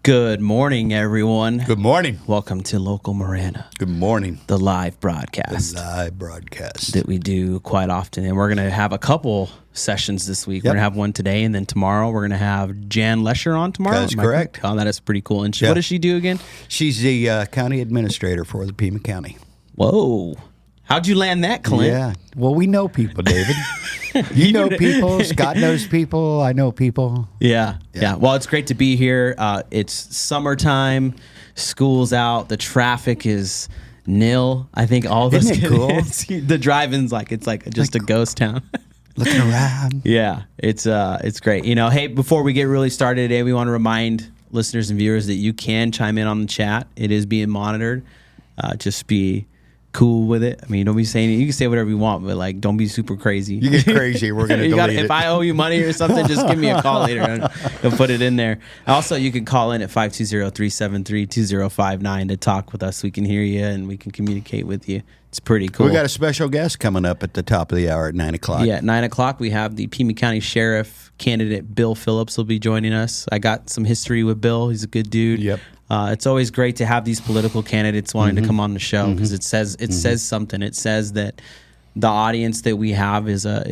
Good morning, everyone. Good morning. Welcome to Local Marana. Good morning. The live broadcast. That we do quite often. And we're going to have a couple sessions this week. We're going to have one today, and then tomorrow we're going to have Jan Lesher on tomorrow. That's correct. Oh, that is pretty cool. And what does she do again? She's the county administrator for the Pima County. Whoa. How'd you land that, Clint? Yeah. Well, we know people, David. You know people. Scott knows people. I know people. Yeah. Well, it's great to be here. It's summertime. School's out. The traffic is nil. I think all of us. Isn't it cool? The drive-in's it's just a ghost town. Looking around. Yeah, it's great. Hey, before we get really started today, we want to remind listeners and viewers that you can chime in on the chat. It is being monitored. Just be cool with it. I mean, don't be saying it. You can say whatever you want, but don't be super crazy. You get crazy, we're going to delete it. If I owe you money or something, just give me a call later and I'll put it in there. Also, you can call in at 520-373-2059 to talk with us. We can hear you and we can communicate with you. It's pretty cool. We got a special guest coming up at the top of the hour at 9 o'clock. Yeah, at 9 o'clock, we have the Pima County Sheriff candidate Bill Phillips will be joining us. I got some history with Bill. He's a good dude. Yep. It's always great to have these political candidates wanting to come on the show because it says something. It says that the audience that we have is of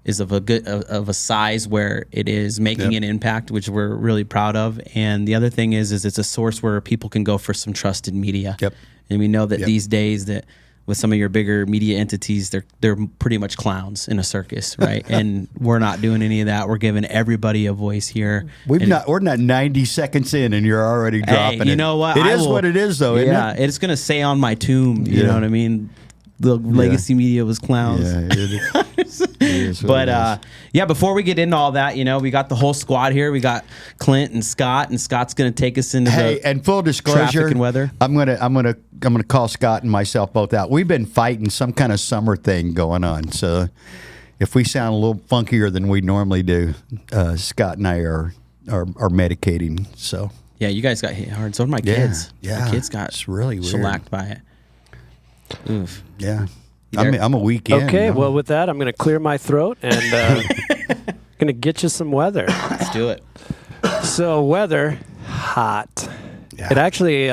a size where it is making an impact, which we're really proud of. And the other thing is it's a source where people can go for some trusted media. Yep. And we know that these days that with some of your bigger media entities, they're pretty much clowns in a circus, right? And we're not doing any of that. We're giving everybody a voice here. We're not 90 seconds in, and you're already dropping it. You know what? It is what it is, though, isn't it? It's going to say on my tomb. You know what I mean? The legacy media was clowns. Yeah, it is. But before we get into all that, we got the whole squad here. We got Clint and Scott's going to take us into and full disclosure, traffic and weather. I'm gonna call Scott and myself both out. We've been fighting some kind of summer thing going on, so if we sound a little funkier than we normally do, Scott and I are medicating. So yeah, you guys got hit hard. So did my kids. Yeah, my kids got really weird. shellacked by it. Oof. Yeah. I'm a week in. Okay, well, with that, I'm going to clear my throat and going to get you some weather. Let's do it. So, weather, hot. Yeah. It actually,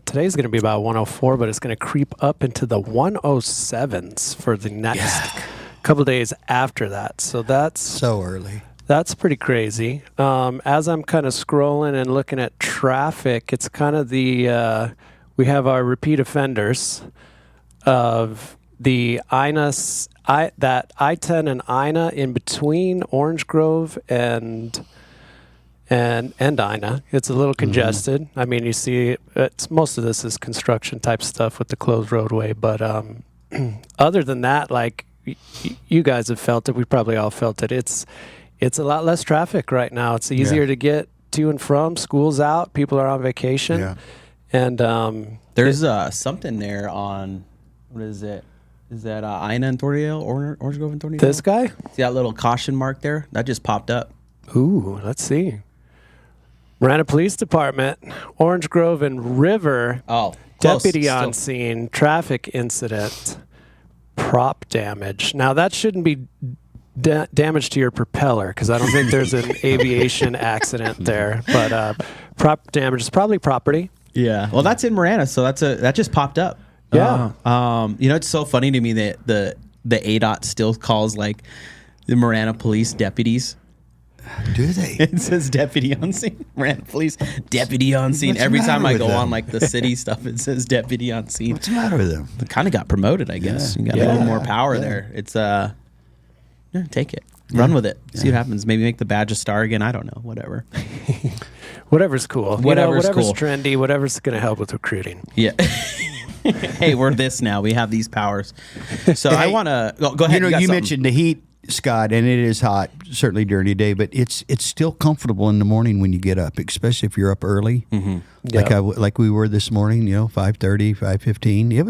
today's going to be about 104, but it's going to creep up into the 107s for the next couple of days after that. So, that's so early. That's pretty crazy. As I'm kind of scrolling and looking at traffic, it's kind of we have our repeat offenders of the that I-10 and Ina in between Orange Grove and Ina. It's a little congested. I mean, you see, most of this is construction type stuff with the closed roadway. But other than that, you guys have felt it. We probably all felt it. It's a lot less traffic right now. It's easier to get to and from. School's out. People are on vacation. Yeah. And there's something there on. What is it? Is that Ina and Thorndale, Orange Grove and Thorndale? This guy? See that little caution mark there? That just popped up. Ooh, let's see. Marana Police Department, Orange Grove and River. Oh, deputy on scene, traffic incident, prop damage. Now that shouldn't be damage to your propeller because I don't think there's an aviation accident there. But prop damage is probably property. Yeah. Well, that's in Marana, so that just popped up. Yeah. It's so funny to me that the ADOT still calls the Marana police deputies. Do they? It says deputy on scene. Marana police deputy on scene. What's Every the time matter I go with them? on the city stuff, it says deputy on scene. What's the matter with them? It kind of got promoted, I guess. You got a little more power there. It's take it. Run with it. See what happens. Maybe make the badge a star again. I don't know. Whatever. Whatever's cool. Whatever's cool. trendy. Whatever's going to help with recruiting. Yeah. Hey, we're this now. We have these powers. So I want to go ahead. You mentioned the heat, Scott, and it is hot certainly during the day, but it's still comfortable in the morning when you get up, especially if you're up early, like we were this morning. 5:30, 5:15. It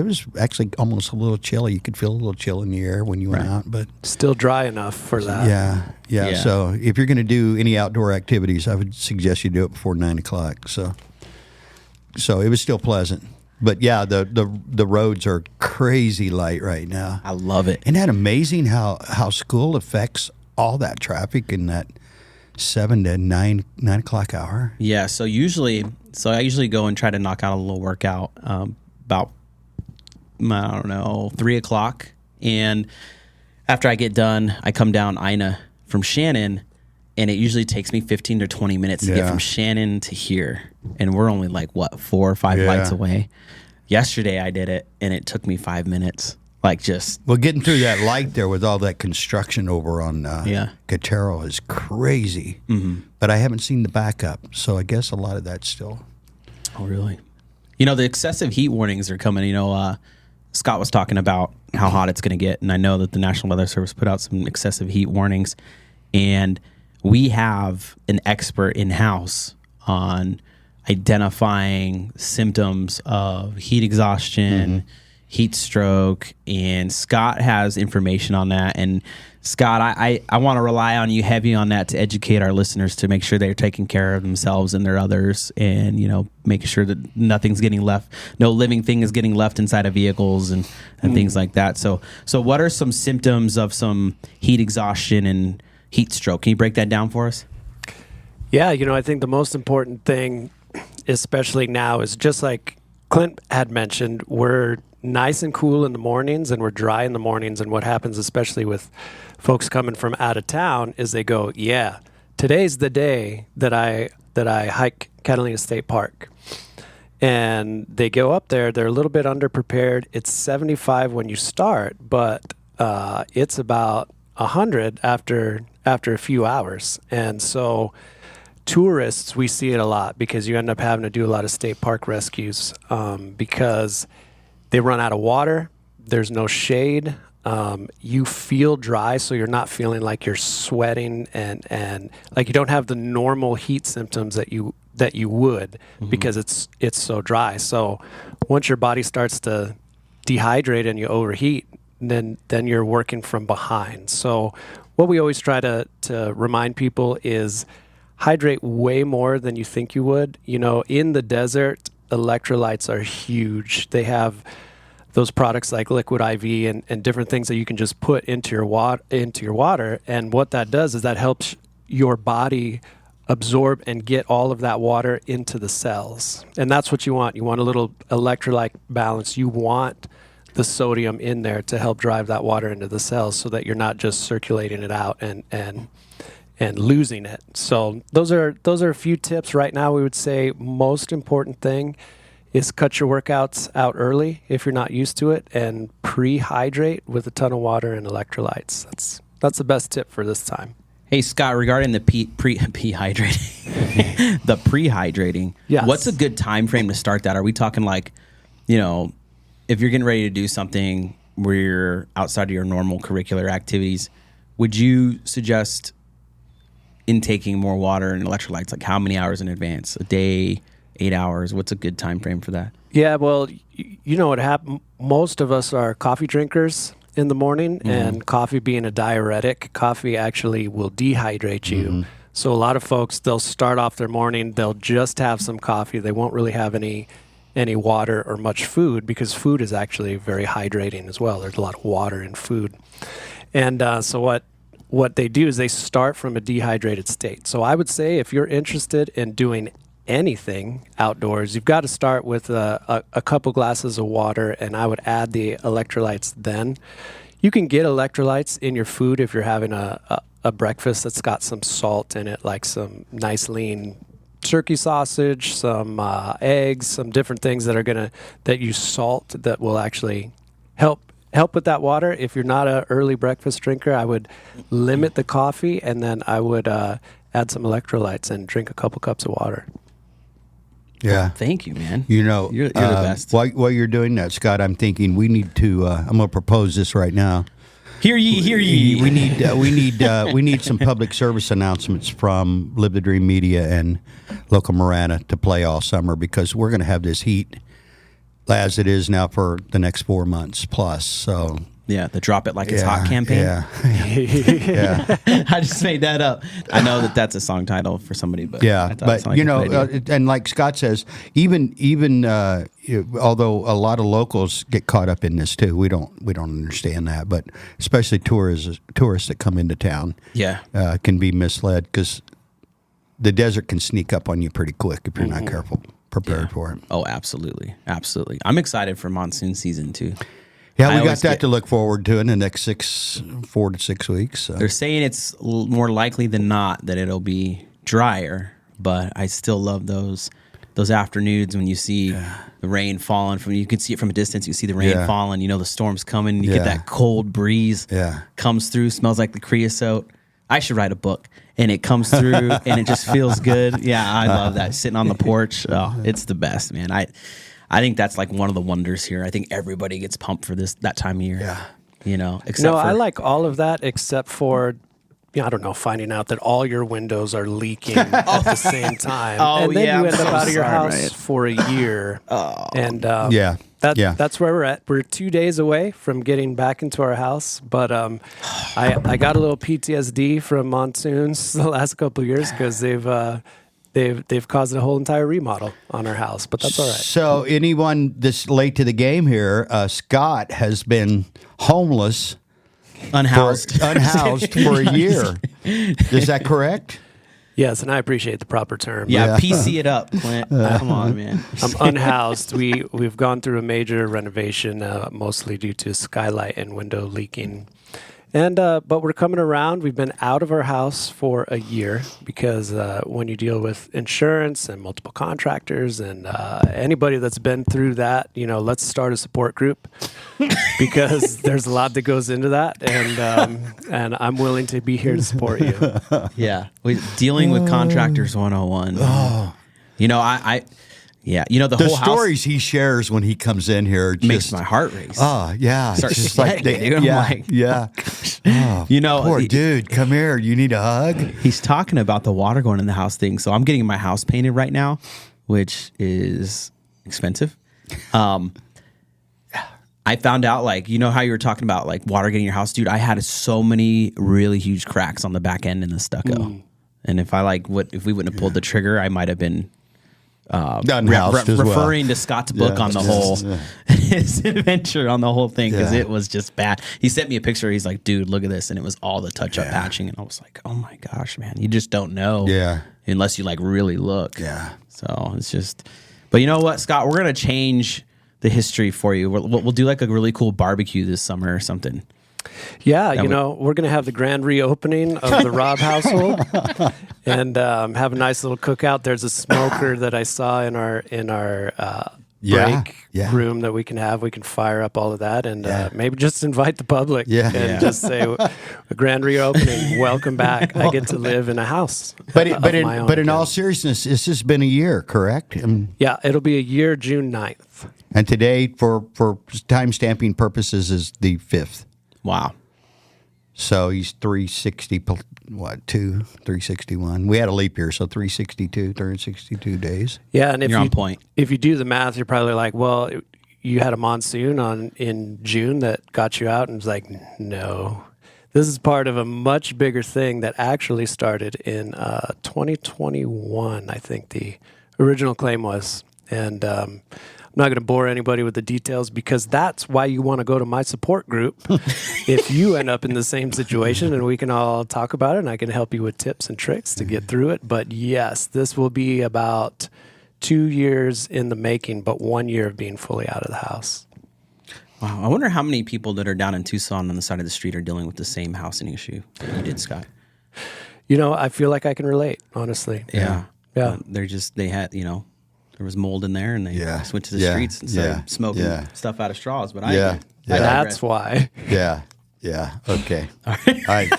was actually almost a little chilly. You could feel a little chill in the air when you went out, but still dry enough for that. Yeah. So if you're going to do any outdoor activities, I would suggest you do it before 9 o'clock. So it was still pleasant. But yeah, the roads are crazy light right now. I love it. Isn't that amazing how school affects all that traffic in that 7 to 9 o'clock hour. Yeah. So I usually go and try to knock out a little workout about, I don't know, 3 o'clock. And after I get done, I come down Ina from Shannon, and it usually takes me 15 to 20 minutes to get from Shannon to here. And we're only like, 4 or 5 lights away. Yesterday I did it, and it took me 5 minutes. Getting through that light there with all that construction over on Cotero is crazy. Mm-hmm. But I haven't seen the backup, so I guess a lot of that's still. Oh, really? The excessive heat warnings are coming. Scott was talking about how hot it's going to get, and I know that the National Weather Service put out some excessive heat warnings, and we have an expert in-house on identifying symptoms of heat exhaustion, heat stroke, and Scott has information on that. And Scott, I want to rely on you heavy on that to educate our listeners to make sure they're taking care of themselves and their others, and making sure that nothing's getting left, no living thing is getting left inside of vehicles and things like that. So what are some symptoms of some heat exhaustion and heat stroke? Can you break that down for us? Yeah, I think the most important thing, especially now, is just like Clint had mentioned, we're nice and cool in the mornings and we're dry in the mornings. And what happens, especially with folks coming from out of town, is they go, yeah, today's the day that I hike Catalina State Park. And they go up there, they're a little bit underprepared. It's 75 when you start, but it's about 100 after a few hours. And so tourists, we see it a lot because you end up having to do a lot of state park rescues because they run out of water. There's no shade. You feel dry, so you're not feeling like you're sweating and like you don't have the normal heat symptoms that you would because it's so dry. So once your body starts to dehydrate and you overheat, then you're working from behind. So what we always try to remind people is hydrate way more than you think you would. In the desert, electrolytes are huge. They have those products like Liquid IV and different things that you can just put into your water. And what that does is that helps your body absorb and get all of that water into the cells. And that's what you want. You want a little electrolyte balance. You want the sodium in there to help drive that water into the cells so that you're not just circulating it out and losing it. So those are a few tips right now. We would say most important thing is cut your workouts out early if you're not used to it, and pre-hydrate with a ton of water and electrolytes. That's the best tip for this time. Hey Scott, regarding the pre-hydrating, the pre-hydrating, yes. What's a good time frame to start that? Are we talking like, if you're getting ready to do something where you're outside of your normal curricular activities, would you suggest intaking more water and electrolytes? Like how many hours in advance? A day, 8 hours? What's a good time frame for that? Yeah, well, you know what happened. Most of us are coffee drinkers in the morning, and coffee being a diuretic, coffee actually will dehydrate you. So a lot of folks, they'll start off their morning, they'll just have some coffee. They won't really have any water or much food, because food is actually very hydrating as well. There's a lot of water in food. And so what they do is they start from a dehydrated state. So I would say if you're interested in doing anything outdoors, you've got to start with a couple glasses of water, and I would add the electrolytes then. You can get electrolytes in your food if you're having a breakfast that's got some salt in it, like some nice lean turkey sausage, some eggs, some different things that you salt that will actually help with that water. If you're not an early breakfast drinker, I would limit the coffee, and then I would add some electrolytes and drink a couple cups of water. Yeah. Well, thank you, man. You're the best. While you're doing that, Scott, I'm thinking we need to. I'm going to propose this right now. Hear ye, hear ye. We need some public service announcements from Live the Dream Media and local Marana to play all summer, because we're going to have this heat as it is now for the next 4 months plus. So. Yeah, the Drop It Like It's Hot campaign. Yeah. I just made that up. I know that's a song title for somebody, but yeah, but and like Scott says, even although a lot of locals get caught up in this too, we don't understand that, but especially tourists that come into town, yeah, can be misled, because the desert can sneak up on you pretty quick if you're not careful, prepared for it. Oh, absolutely. Absolutely. I'm excited for monsoon season too. Yeah, we got that to look forward to in the next 4 to 6 weeks. So. They're saying it's more likely than not that it'll be drier, but I still love those afternoons when you see the rain falling you can see it from a distance. You see the rain falling, the storm's coming, you get that cold breeze comes through, smells like the creosote. I should write a book, and it comes through and it just feels good. Yeah, I love that. Sitting on the porch. Oh, it's the best, man. I think that's like one of the wonders here. I think everybody gets pumped for that time of year. Yeah. I like all of that except for I don't know, finding out that all your windows are leaking at the same time. And then you end up out of your house for a year. And that's where we're at. We're 2 days away from getting back into our house. But I got a little PTSD from monsoons the last couple of years because they've caused a whole entire remodel on our house. But that's all right. So anyone that's late to the game here, Scott has been homeless. Unhoused for a year. Is that correct? Yes, and I appreciate the proper term. Yeah, PC it up, Clint. Come on, man. I'm unhoused. We've gone through a major renovation, mostly due to skylight and window leaking. And but we're coming around. We've been out of our house for a year because when you deal with insurance and multiple contractors and anybody that's been through that, let's start a support group because there's a lot that goes into that, and I'm willing to be here to support you. Yeah, dealing with contractors 101. Oh. The whole stories he shares when he comes in here just makes my heart race. Oh yeah, Start sweating, dude. Oh, poor dude, come here. You need a hug. He's talking about the water going in the house thing. So I'm getting my house painted right now, which is expensive. I found out, how you were talking about water getting in your house, dude. I had so many really huge cracks on the back end in the stucco, and if if we wouldn't have pulled the trigger, I might have been. Referring to Scott's book on the whole his adventure on the whole thing because it was just bad. He sent me a picture. He's like, dude, look at this, and it was all the touch-up patching, and I was like, oh my gosh, man, you just don't know unless you really look. So it's just, but you know what, Scott, we're gonna change the history for you. We'll do a really cool barbecue this summer or something. Yeah, we're going to have the grand reopening of the Robb household and have a nice little cookout. There's a smoker that I saw in our break room that we can have. We can fire up all of that and maybe just invite the public and just say, a grand reopening, welcome back. I get to live in a house. But in all seriousness, this has been a year, correct? Yeah, it'll be a year, June 9th. And today, for time stamping purposes, is the 5th. Wow. So he's 361. We had a leap year, so 362 days. Yeah, and you're on point. If you do the math, you're probably like, well, you had a monsoon in June that got you out, and it's like, no. This is part of a much bigger thing that actually started in 2021, I think the original claim was. And I'm not going to bore anybody with the details because that's why you want to go to my support group if you end up in the same situation, and we can all talk about it and I can help you with tips and tricks to get through it. But yes, this will be about 2 years in the making, but 1 year of being fully out of the house. Wow. I wonder how many people that are down in Tucson on the side of the street are dealing with the same housing issue that you did, Scott. I feel like I can relate, honestly. Yeah. There was mold in there, and they just went to the streets and started smoking stuff out of straws. But that's why. Yeah. Okay. All right.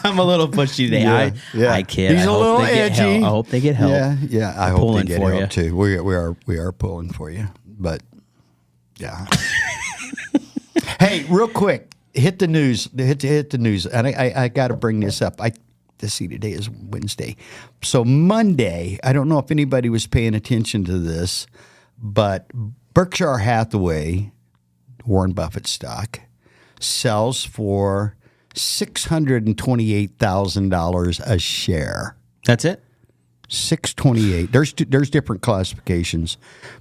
I'm a little pushy today. I kid. He's a little edgy. I hope they get help. Yeah. I hope they get help too. We are pulling for you, but yeah. Hey, real quick, hit the news. Hit the news, and I got to bring this up. Let's see, today is Wednesday. So Monday, I don't know if anybody was paying attention to this, but Berkshire Hathaway, Warren Buffett stock, sells for $628,000 a share. That's it? $628,000. There's different classifications,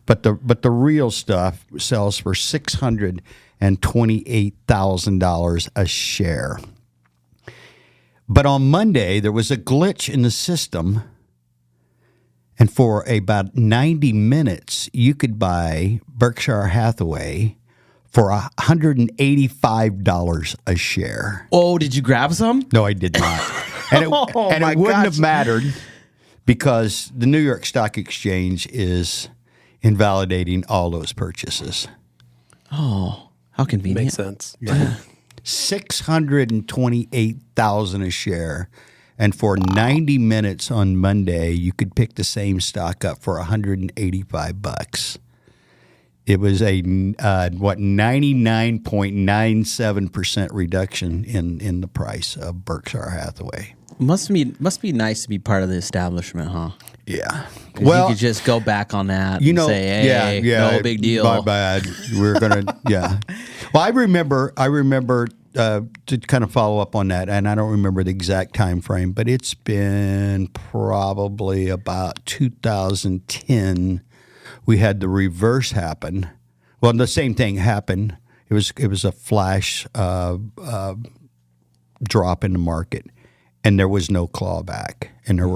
but the real stuff sells for $628,000 a share. But on Monday, there was a glitch in the system. And for about 90 minutes, you could buy Berkshire Hathaway for $185 a share. Oh, did you grab some? No, I did not. And it wouldn't have mattered because the New York Stock Exchange is invalidating all those purchases. Oh, how convenient. Makes sense. Yeah. 628,000 a share. And for 90 minutes on Monday, you could pick the same stock up for $185. It was a 99.97% reduction in the price of Berkshire Hathaway. Must be nice to be part of the establishment, huh? Yeah. Well, you could just go back on that and say, hey, no big deal. My bad. We're going to, yeah. Well, I remember to kind of follow up on that, and I don't remember the exact time frame, but it's been probably about 2010. We had the reverse happen. Well, the same thing happened. It was a flash drop in the market, and there was no clawback, and there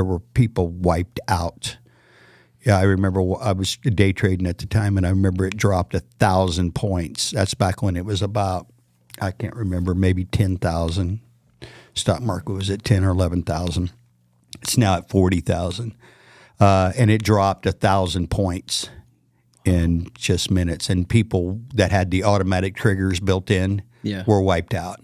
were people wiped out. Yeah, I remember I was day trading at the time, and I remember it dropped 1,000 points. That's back when it was about, I can't remember, maybe 10,000. Stock market was at 10 or 11,000. It's now at 40,000, and it dropped 1,000 points in just minutes. And people that had the automatic triggers built in were wiped out.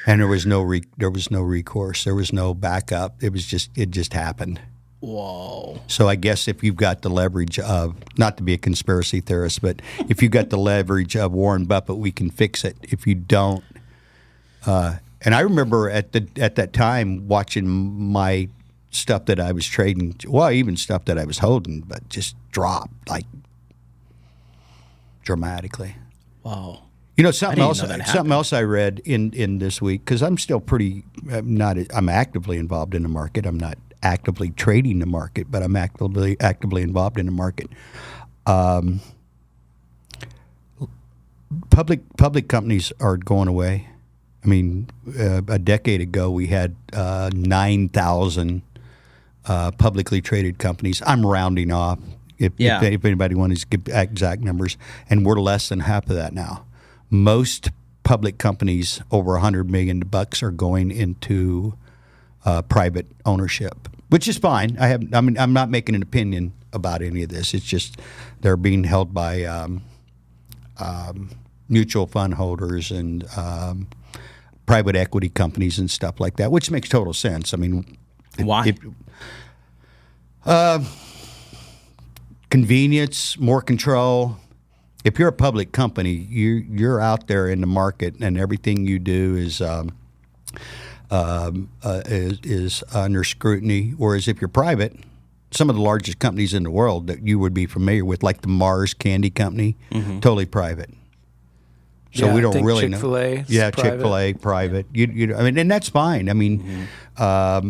And there was no recourse. There was no backup. It just happened. Whoa. So I guess if you've got the leverage of, not to be a conspiracy theorist, but if you've got the leverage of Warren Buffett, we can fix it. If you don't, and I remember at that time watching my stuff that I was trading, well, even stuff that I was holding, but just drop like dramatically. Wow. You know, something else I read in this week, because I'm still I'm actively involved in the market. I'm not actively trading the market, but I'm actively involved in the market. Public companies are going away. I mean, a decade ago we had 9,000 publicly traded companies. I'm rounding off if anybody wants to give exact numbers, and we're less than half of that now. Most public companies over $100 million are going into private ownership, which is fine. I'm not making an opinion about any of this. It's just they're being held by mutual fund holders and private equity companies and stuff like that, which makes total sense. I mean, why? Convenience, more control. If you're a public company, you're out there in the market, and everything you do is under scrutiny. Whereas if you're private, some of the largest companies in the world that you would be familiar with, like the Mars Candy Company, totally private. So we don't really know. Chick-fil-A. Yeah, Chick-fil-A, private. I mean, and that's fine. I mean, but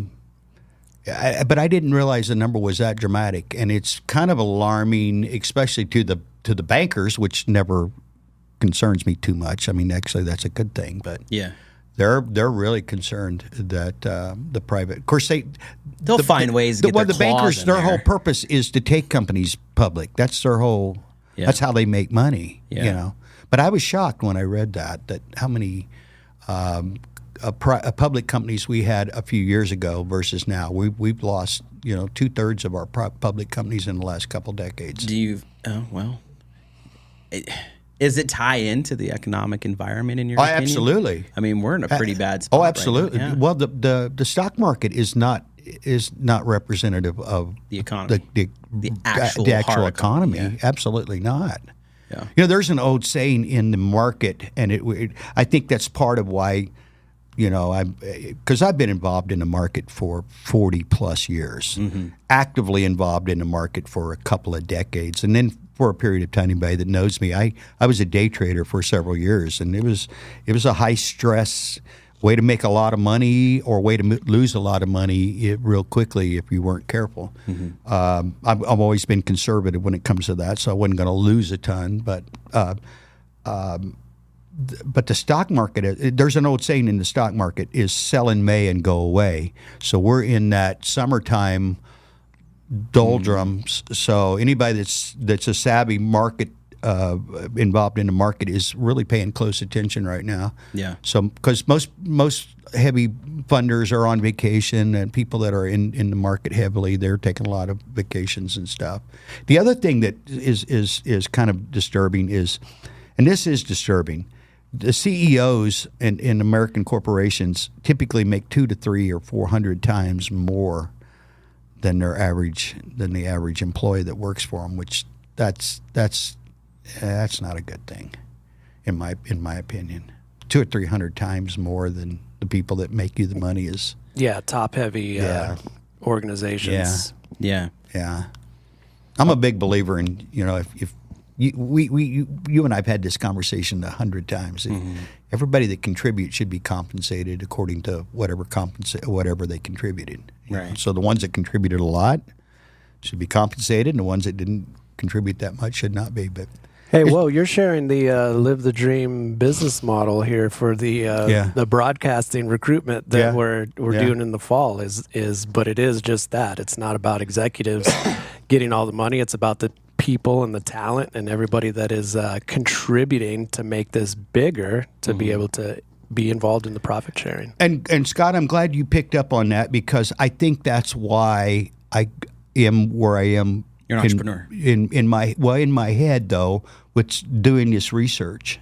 I didn't realize the number was that dramatic, and it's kind of alarming, especially to the bankers, which never concerns me too much. I mean, actually, that's a good thing. But they're really concerned that the private, of course, they'll find ways to get their bankers. Their whole purpose is to take companies public. That's their whole. That's how they make money. You know. But I was shocked when I read that how many public companies we had a few years ago versus now. We've lost 2/3 of our public companies in the last couple decades. Is it tie into the economic environment in your opinion? Absolutely. I mean, we're in a pretty bad spot. Oh, absolutely. Right now. Well, the stock market is not representative of the economy, the actual economy. Yeah. Absolutely not. Yeah. There's an old saying in the market, and I think that's part of why, because I've been involved in the market for 40 plus years, actively involved in the market for a couple of decades, and then for a period of time, anybody that knows me, I was a day trader for several years, and it was a high stress way to make a lot of money or way to lose a lot of money real quickly if you weren't careful. I've always been conservative when it comes to that, so I wasn't going to lose a ton. But but the stock market, there's an old saying in the stock market, is sell in May and go away. So we're in that summertime doldrums. So anybody that's a savvy market involved in the market is really paying close attention right now. Yeah. So because most heavy funders are on vacation, and people that are in the market heavily, they're taking a lot of vacations and stuff. The other thing that is kind of disturbing is, and this is disturbing, the CEOs in American corporations typically make 200 to 300 or 400 times more than the average employee that works for them, which that's not a good thing, in my opinion. 200 or 300 times more than the people that make you the money is. Yeah, top heavy organizations. Yeah. I'm a big believer in, if you and I've had this conversation 100 times. Everybody that contributes should be compensated according to whatever they contributed. Right. So the ones that contributed a lot should be compensated, and the ones that didn't contribute that much should not be. But hey, whoa! You're sharing the Live the Dream business model here for the broadcasting recruitment that we're doing in the fall. But it is just that. It's not about executives getting all the money. It's about the people and the talent and everybody that is contributing to make this bigger, to be able to be involved in the profit sharing. And Scott, I'm glad you picked up on that, because I think that's why I am where I am. You're an entrepreneur. In my head, though, with doing this research.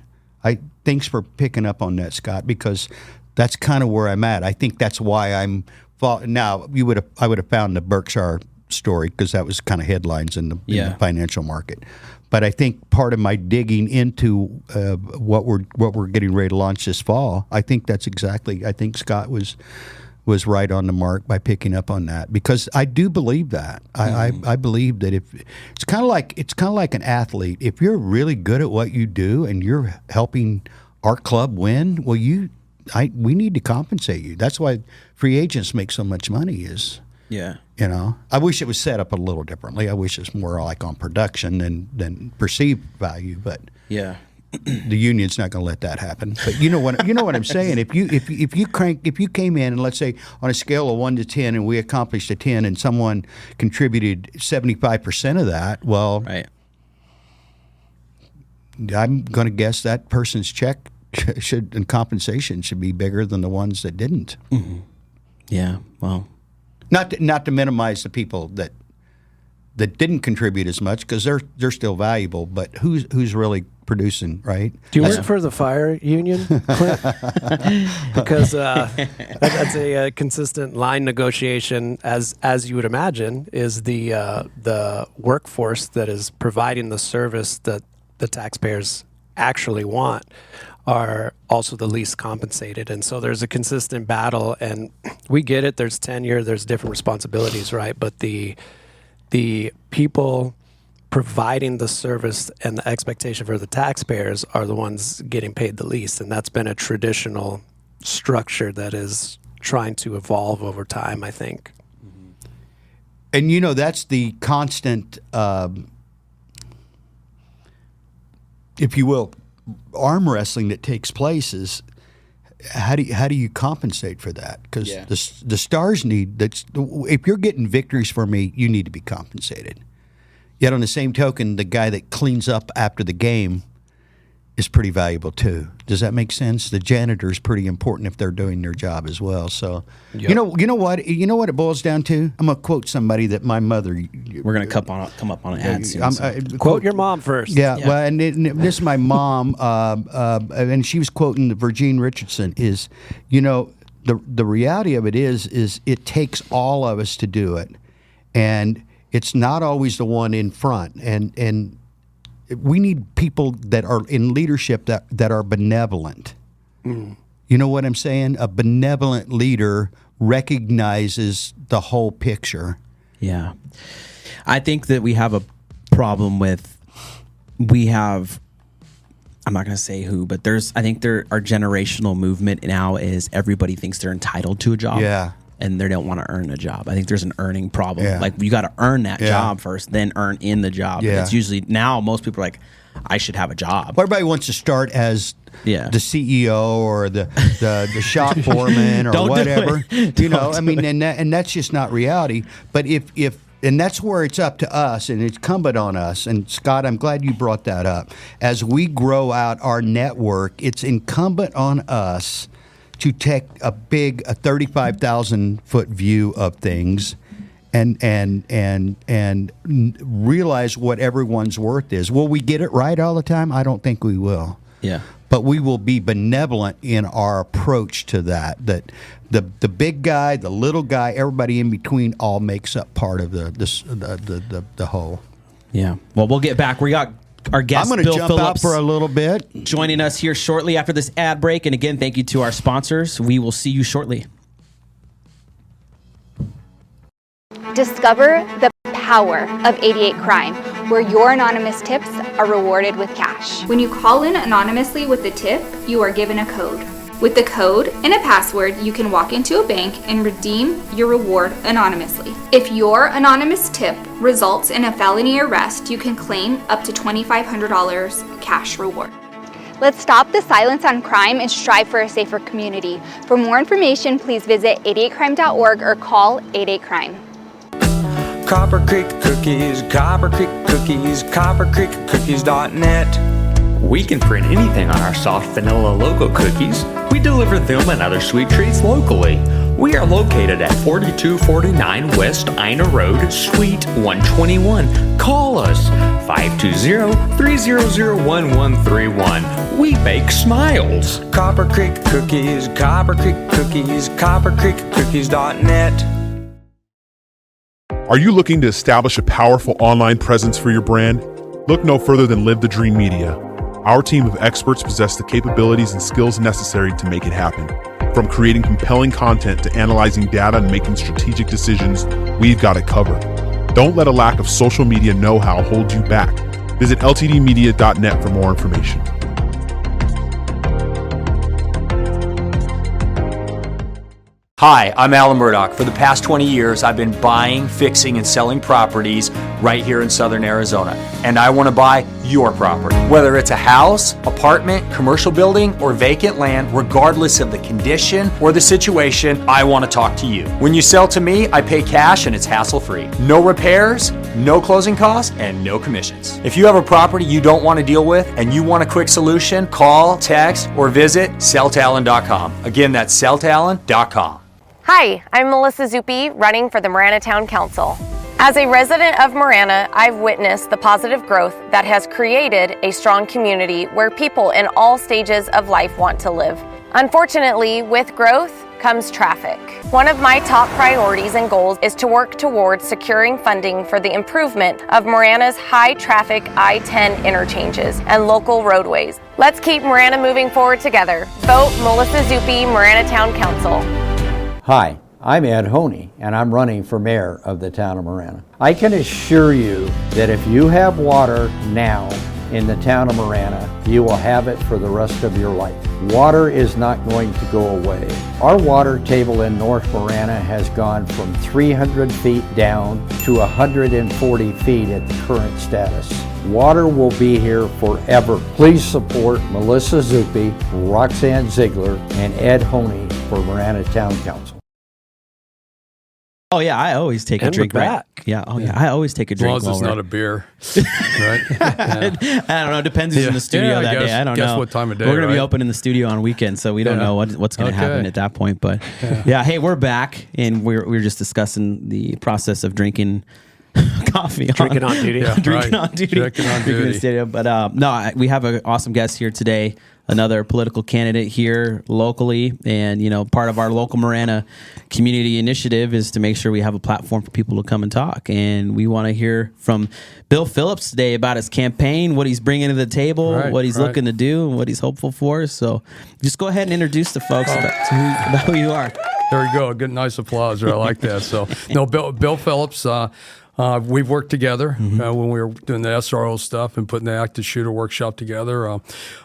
Thanks for picking up on that, Scott, because that's kind of where I'm at. I think that's why I'm. Now I would have found the Berkshire story, because that was kind of headlines in the financial market. But I think part of my digging into what we're getting ready to launch this fall, I think Scott was right on the mark by picking up on that, because I do believe that. I believe that if it's kind of like an athlete. If you're really good at what you do and you're helping our club win, well, we need to compensate you. That's why free agents make so much money. I wish it was set up a little differently. I wish it's more like on production than perceived value. But the union's not going to let that happen. But you know what I'm saying. If you came in and, let's say, on a scale of 1 to 10, and we accomplished a 10, and someone contributed 75% of that, well, right. I'm going to guess that person's check and compensation should be bigger than the ones that didn't. Mm-hmm. Yeah. Well, not to minimize the people that didn't contribute as much, because they're still valuable. But who's really producing, right? Do you work for the fire union, Clint? Because that's a consistent line negotiation, as you would imagine, is the workforce that is providing the service that the taxpayers actually want are also the least compensated. And so there's a consistent battle, and we get it. There's tenure, there's different responsibilities, right? But the people providing the service and the expectation for the taxpayers are the ones getting paid the least. And that's been a traditional structure that is trying to evolve over time, I think. And that's the constant, if you will, arm wrestling that takes place. Is how do you compensate for that? Because the stars need that. If you're getting victories for me, you need to be compensated. Yet on the same token, the guy that cleans up after the game is pretty valuable too. Does that make sense? The janitor is pretty important if they're doing their job as well. So you know what it boils down to. I'm gonna quote somebody that my mother. We're gonna come up on an ad soon. Quote your mom first. Yeah. Well, and this is my mom, and she was quoting the Virgin Richardson. Is the reality of it is it takes all of us to do it, and it's not always the one in front, and we need people that are in leadership that are benevolent. You know what I'm saying? A benevolent leader recognizes the whole picture. Yeah. I think that we have a problem with, I'm not going to say who, but our generational movement now is everybody thinks they're entitled to a job. Yeah. and they don't want to earn a job. I think there's an earning problem. Yeah. Like you got to earn that Yeah. job first, then earn in the job. Yeah. And it's usually now most people are like, I should have a job. Everybody wants to start as Yeah. the CEO or the shop foreman or Don't do whatever. it. You know, I mean, and that's just not reality. But if and that's where it's up to us and it's incumbent on us. And Scott, I'm glad you brought that up. As we grow out our network, it's incumbent on us to take a 35,000 foot view of things and realize what everyone's worth is. Will we get it right all the time? I don't think we will. Yeah. But we will be benevolent in our approach to that. That the big guy, the little guy, everybody in between all makes up part of the whole. Yeah. Well, we'll get back. We got our guest, I'm going to Bill jump Phillips, out for a little bit. joining us here shortly after this ad break. And again, thank you to our sponsors. We will see you shortly. Discover the power of 88 Crime, where your anonymous tips are rewarded with cash. When you call in anonymously with the tip, you are given a code. With the code and a password, you can walk into a bank and redeem your reward anonymously. If your anonymous tip results in a felony arrest, you can claim up to $2,500 cash reward. Let's stop the silence on crime and strive for a safer community. For more information, please visit 88crime.org or call 88crime. Copper Creek Cookies, Copper Creek Cookies, CopperCreekCookies.net. We can print anything on our soft vanilla logo cookies. We deliver them and other sweet treats locally. We are located at 4249 West Ina Road, Suite 121. Call us 520-300-1131. We bake smiles. Copper Creek Cookies, Copper Creek Cookies, CopperCreekCookies.net. Are you looking to establish a powerful online presence for your brand? Look no further than Live the Dream Media. Our team of experts possess the capabilities and skills necessary to make it happen. From creating compelling content to analyzing data and making strategic decisions, we've got it covered. Don't let a lack of social media know-how hold you back. Visit ltdmedia.net for more information. Hi, I'm Alan Murdoch. For the past 20 years, I've been buying, fixing, and selling properties right here in Southern Arizona. And I want to buy your property. Whether it's a house, apartment, commercial building, or vacant land, regardless of the condition or the situation, I want to talk to you. When you sell to me, I pay cash and it's hassle-free. No repairs, no closing costs, and no commissions. If you have a property you don't want to deal with and you want a quick solution, call, text, or visit selltalon.com. Again, that's selltalon.com. Hi, I'm Melissa Zuppi, running for the Marana Town Council. As a resident of Marana, I've witnessed the positive growth that has created a strong community where people in all stages of life want to live. Unfortunately, with growth comes traffic. One of my top priorities and goals is to work towards securing funding for the improvement of Marana's high-traffic I-10 interchanges and local roadways. Let's keep Marana moving forward together. Vote Melissa Zuppi, Marana Town Council. Hi, I'm Ed Honey, and I'm running for mayor of the town of Marana. I can assure you that if you have water now in the town of Marana, you will have it for the rest of your life. Water is not going to go away. Our water table in North Marana has gone from 300 feet down to 140 feet at the current status. Water will be here forever. Please support Melissa Zuppi, Roxanne Ziegler, and Ed Honey for Marana Town Council. Oh yeah, I always take a drink. Back. Yeah. Oh yeah, I always take a drink. As long as it's not a beer, right? I don't know. It depends who's in the studio that day. I don't know. Guess what time of day? We're gonna be open in the studio on weekends, so we don't know what's gonna happen at that point. But yeah, hey, we're back, and we're just discussing the process of drinking coffee. Drinking on duty. Yeah, Drinking on duty. Drinking on Drinking in the duty. studio. But we have an awesome guest here today. Another political candidate here locally, and part of our local Marana community initiative is to make sure we have a platform for people to come and talk. And we want to hear from Bill Phillips today about his campaign, what he's bringing to the table, what he's looking to do, and what he's hopeful for. So just go ahead and introduce the folks about who you are. There we go. Good, nice applause there. I like that. So, no, Bill Phillips. We've worked together when we were doing the SRO stuff and putting the active shooter workshop together.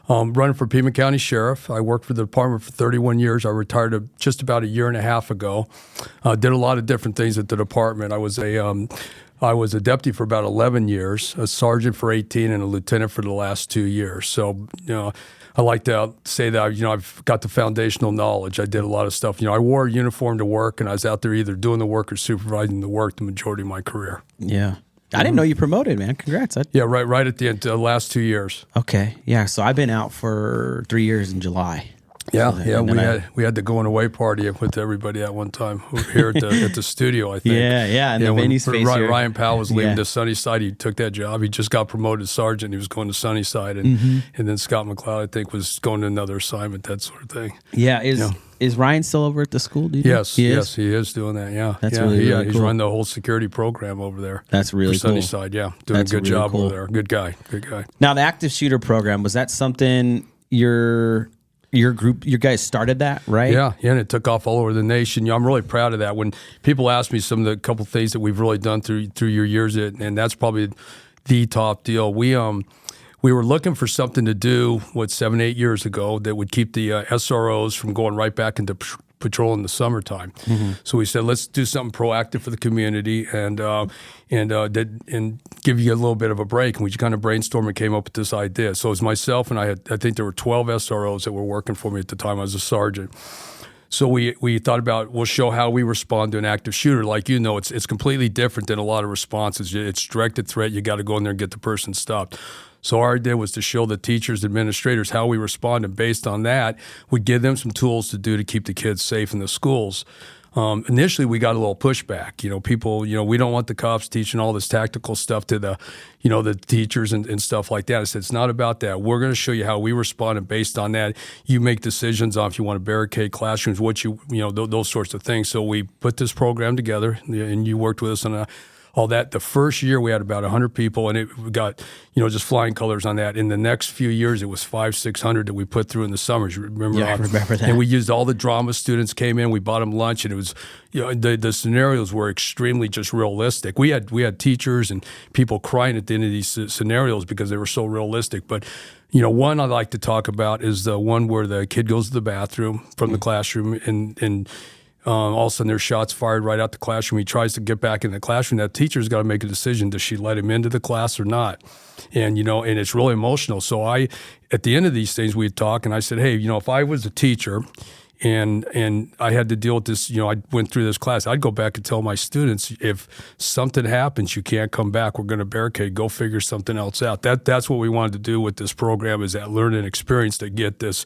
Running for Pima County Sheriff. I worked for the department for 31 years. I retired just about a year and a half ago. Did a lot of different things at the department. I was a deputy for about 11 years, a sergeant for 18, and a lieutenant for the last 2 years. So, I like to say that, I've got the foundational knowledge. I did a lot of stuff. I wore a uniform to work, and I was out there either doing the work or supervising the work the majority of my career. Yeah. I didn't know you promoted, man. Congrats. Yeah, right at the end, the last 2 years. Okay. Yeah, so I've been out for 3 years in July. Yeah, we had the going away party with everybody at one time here at the studio, I think. Yeah, and the mini space here. Ryan Powell was leaving to Sunnyside. He took that job. He just got promoted to sergeant. He was going to Sunnyside, and then Scott McLeod, I think, was going to another assignment, that sort of thing. Yeah, is Ryan still over at the school? Do you know? Yes, he is doing that. Yeah, that's really cool. He's running the whole security program over there. That's really for Sunnyside. Cool. Yeah, doing a good job over there. Good guy. Now, the active shooter program, was that something your guys started that, right? Yeah, and it took off all over the nation. I'm really proud of that. When people ask me some of the couple things that we've really done through your years, and that's probably the top deal. We were looking for something to do 7-8 years ago that would keep the SROs from going right back into patrol in the summertime. So we said, let's do something proactive for the community and give you a little bit of a break. And we just kind of brainstormed and came up with this idea. So it was myself, and I think there were 12 SROs that were working for me at the time. I was a sergeant. So we thought about, we'll show how we respond to an active shooter. Like, it's completely different than a lot of responses. It's directed threat. You got to go in there and get the person stopped. So our idea was to show the teachers, administrators how we respond, and based on that, we give them some tools to keep the kids safe in the schools. Initially, we got a little pushback. People, we don't want the cops teaching all this tactical stuff to the teachers and stuff like that. I said, it's not about that. We're going to show you how we respond, and based on that, you make decisions on if you want to barricade classrooms, those sorts of things. So we put this program together, and you worked with us on all that. The first year we had about 100 people, and it got, just flying colors on that. In the next few years, it was 500-600 that we put through in the summers. You remember? Yeah, I remember that. And we used all the drama students came in. We bought them lunch, and it was, the scenarios were extremely just realistic. We had teachers and people crying at the end of these scenarios because they were so realistic. But one I like to talk about is the one where the kid goes to the bathroom from the classroom, and all of a sudden there's shots fired right out the classroom. He tries to get back in the classroom. That teacher's got to make a decision. Does she let him into the class or not? And, and it's really emotional. So at the end of these things, we'd talk, and I said, hey, if I was a teacher and I had to deal with this, I went through this class, I'd go back and tell my students, if something happens, you can't come back. We're going to barricade. Go figure something else out. That's what we wanted to do with this program, is that learning experience to get this,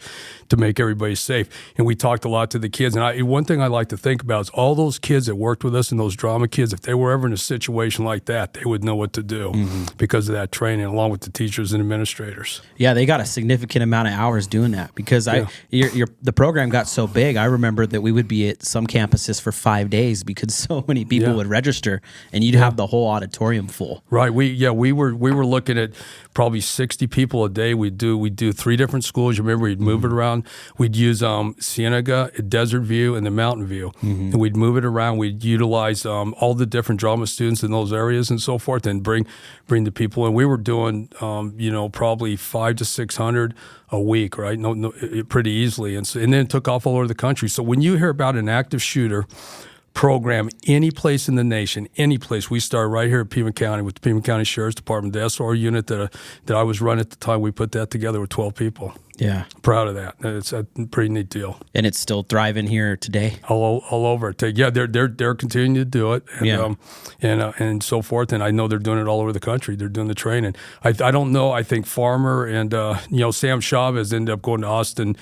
to make everybody safe. And we talked a lot to the kids. And one thing I like to think about is all those kids that worked with us and those drama kids, if they were ever in a situation like that, they would know what to do because of that training, along with the teachers and administrators. Yeah, they got a significant amount of hours doing that because the program got so big. I remember that we would be at some campuses for 5 days because so many people would register, and you'd have the whole auditorium full. Right. We were looking at probably 60 people a day. We'd do 3 different schools. You remember, we'd move it around. We'd use Cienega, Desert View, and the Mountain View, and we'd move it around. We'd utilize all the different drama students in those areas and so forth, and bring the people in. We were doing probably 500 to 600 a week, right? No, pretty easily, and then it took off all over the country. So when you hear about an active shooter program any place in the nation, any place, we started right here at Pima County with the Pima County Sheriff's Department, the SR unit that I was running at the time. We put that together with 12 people. Yeah, proud of that. It's a pretty neat deal, and it's still thriving here today. All over. Yeah, they're continuing to do it, and so forth. And I know they're doing it all over the country. They're doing the training. I don't know. I think Farmer and Sam Chavez ended up going to Austin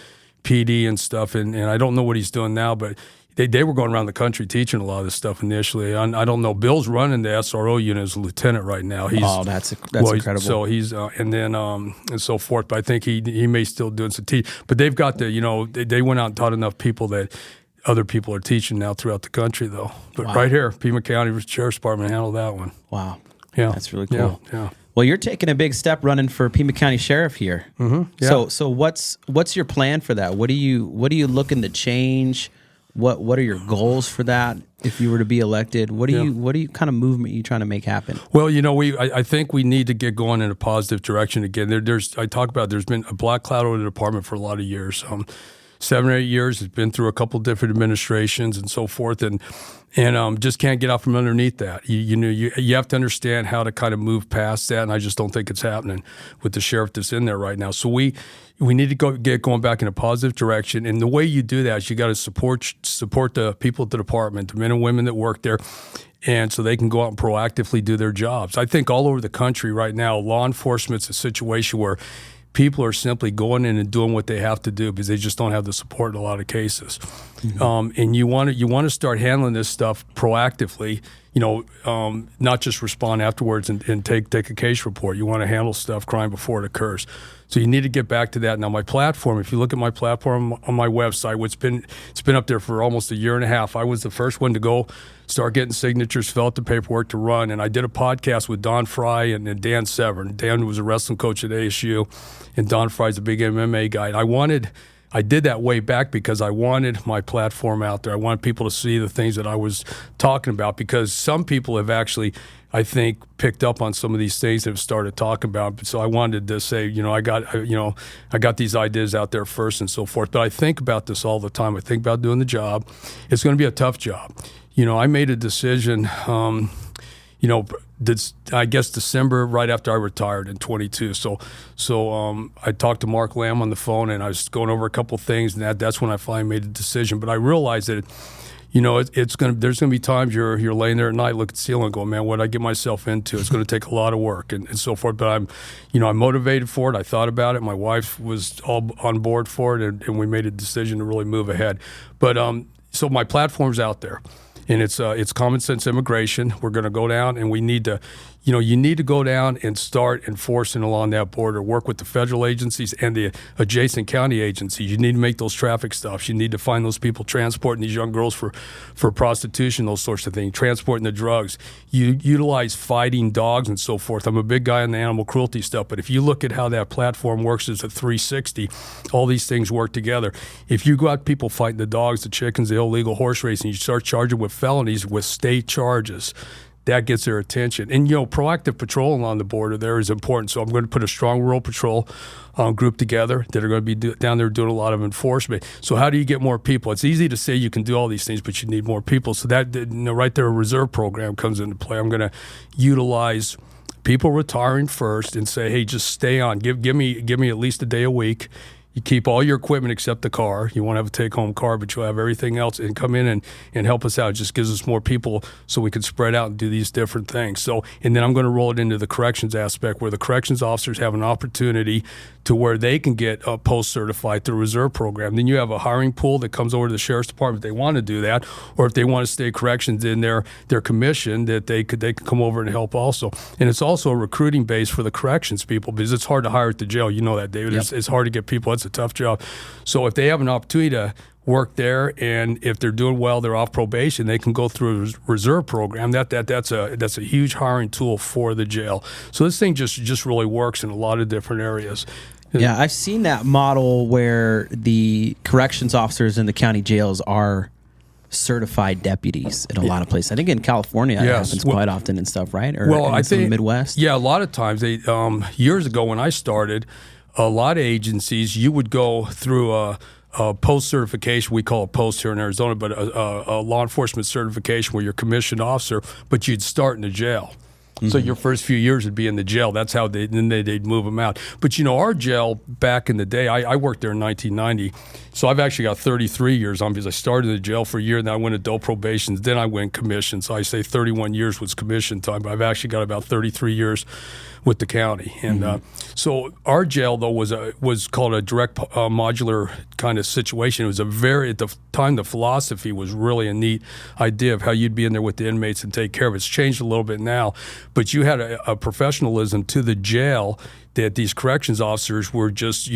PD and stuff, and I don't know what he's doing now, but they were going around the country teaching a lot of this stuff initially. I don't know. Bill's running the SRO unit as a lieutenant right now. That's incredible. So he's and so forth. But I think he may still doing some teach. But they've got they went out and taught enough people that other people are teaching now throughout the country, though. But right here, Pima County Sheriff's Department handled that one. Wow. Yeah, that's really cool. Yeah. Well, you're taking a big step running for Pima County Sheriff here. Mm-hmm. Yeah. So what's your plan for that? What are you looking to change? What are your goals for that? If you were to be elected, what do you kind of movement are you trying to make happen? Well, I think we need to get going in a positive direction again. There's been a black cloud over the department for a lot of years. 7 or 8 years. It's been through a couple different administrations and so forth, and just can't get out from underneath that. You have to understand how to kind of move past that, and I just don't think it's happening with the sheriff that's in there right now. So we need to get going back in a positive direction, and the way you do that is you got to support the people at the department, the men and women that work there, and so they can go out and proactively do their jobs. I think all over the country right now, law enforcement's a situation where people are simply going in and doing what they have to do because they just don't have the support in a lot of cases. Mm-hmm. And you want to start handling this stuff proactively, not just respond afterwards and take a case report. You want to handle crime before it occurs. So you need to get back to that. Now, my platform, if you look at my platform on my website, it's been up there for almost a year and a half. I was the first one to go start getting signatures, fill out the paperwork to run. And I did a podcast with Don Fry and Dan Severn. Dan was a wrestling coach at ASU, and Don Fry's a big MMA guy. And I did that way back because I wanted my platform out there. I wanted people to see the things that I was talking about, because some people have actually, I think, picked up on some of these things and have started talking about it. So I wanted to say, I got these ideas out there first and so forth. But I think about this all the time. I think about doing the job. It's going to be a tough job. I made a decision, I guess December, right after I retired in 22. So I talked to Mark Lamb on the phone, and I was going over a couple things, and that's when I finally made a decision. But I realized that, there's going to be times you're laying there at night, looking at the ceiling, and going, man, what did I get myself into? It's going to take a lot of work and so forth. But I'm motivated for it. I thought about it. My wife was all on board for it, and we made a decision to really move ahead. But so my platform's out there. And it's common sense immigration. We're going to go down, and we need to, you need to go down and start enforcing along that border, work with the federal agencies and the adjacent county agencies. You need to make those traffic stops. You need to find those people transporting these young girls for prostitution, those sorts of things, transporting the drugs. You utilize fighting dogs and so forth. I'm a big guy on the animal cruelty stuff, but if you look at how that platform works as a 360, all these things work together. If you got people fighting the dogs, the chickens, the illegal horse racing, you start charging with felonies with state charges, that gets their attention. And, proactive patrol along the border there is important. So I'm going to put a strong rural patrol group together that are going to be down there doing a lot of enforcement. So how do you get more people? It's easy to say you can do all these things, but you need more people. So that, right there, a reserve program comes into play. I'm going to utilize people retiring first and say, hey, just stay on. Give me at least a day a week. You keep all your equipment except the car. You won't have a take-home car, but you'll have everything else, and come in and help us out. It just gives us more people so we can spread out and do these different things. So, and then I'm going to roll it into the corrections aspect, where the corrections officers have an opportunity to where they can get post-certified through a reserve program. Then you have a hiring pool that comes over to the sheriff's department if they want to do that, or if they want to stay corrections in their commission, that they could come over and help also. And it's also a recruiting base for the corrections people, because it's hard to hire at the jail. You know that, David. Yep. It's hard to get people. It's a tough job. So if they have an opportunity to work there, and if they're doing well, they're off probation, they can go through a reserve program. That's a huge hiring tool for the jail. So this thing just really works in a lot of different areas. Yeah, I've seen that model where the corrections officers in the county jails are certified deputies in a lot of places. I think in California it happens quite often and stuff, right? Or I think the Midwest. Yeah, a lot of times. They years ago when I started, a lot of agencies, you would go through a post-certification, we call it post here in Arizona, but a law enforcement certification where you're a commissioned officer, but you'd start in the jail. Mm-hmm. So your first few years would be in the jail. That's how they'd move them out. But, our jail back in the day, I worked there in 1990, so I've actually got 33 years on, because I started in the jail for a year, and then I went adult probation, then I went commission. So I say 31 years was commission time, but I've actually got about 33 years with the county. And so our jail, though, was called a direct modular kind of situation. It was at the time, the philosophy was really a neat idea of how you'd be in there with the inmates and take care of it. It's changed a little bit now, but you had a professionalism to the jail that these corrections officers were just,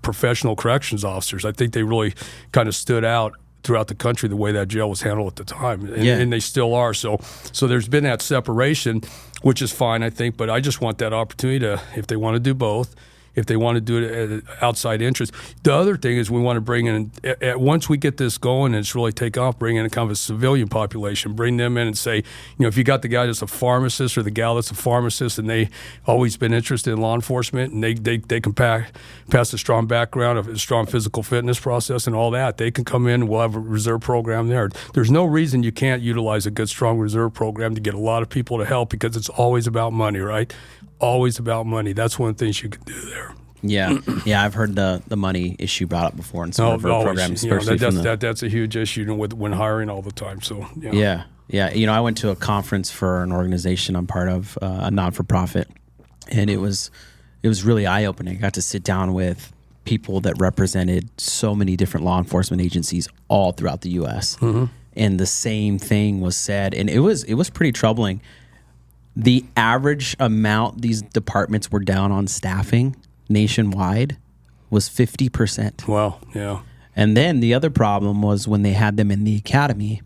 professional corrections officers. I think they really kind of stood out throughout the country the way that jail was handled at the time, and they still are. So there's been that separation, which is fine, I think, but I just want that opportunity to, if they want to do both, if they want to do it at outside interest. The other thing is we want to bring in, once we get this going and it's really take off, bring in a kind of a civilian population, bring them in and say, if you got the guy that's a pharmacist or the gal that's a pharmacist and they always been interested in law enforcement and they can pass a strong background, a strong physical fitness process and all that, they can come in and we'll have a reserve program there. There's no reason you can't utilize a good, strong reserve program to get a lot of people to help, because it's always about money, right? Always about money. That's one of the things you can do there. Yeah, I've heard the money issue brought up before in some of our programs, especially that's a huge issue when hiring all the time. So yeah. I went to a conference for an organization I'm part of, a non-for-profit, and it was really eye-opening. I got to sit down with people that represented so many different law enforcement agencies all throughout the U.S. And the same thing was said, and it was pretty troubling. The average amount these departments were down on staffing nationwide was 50%. Wow, yeah. And then the other problem was when they had them in the academy,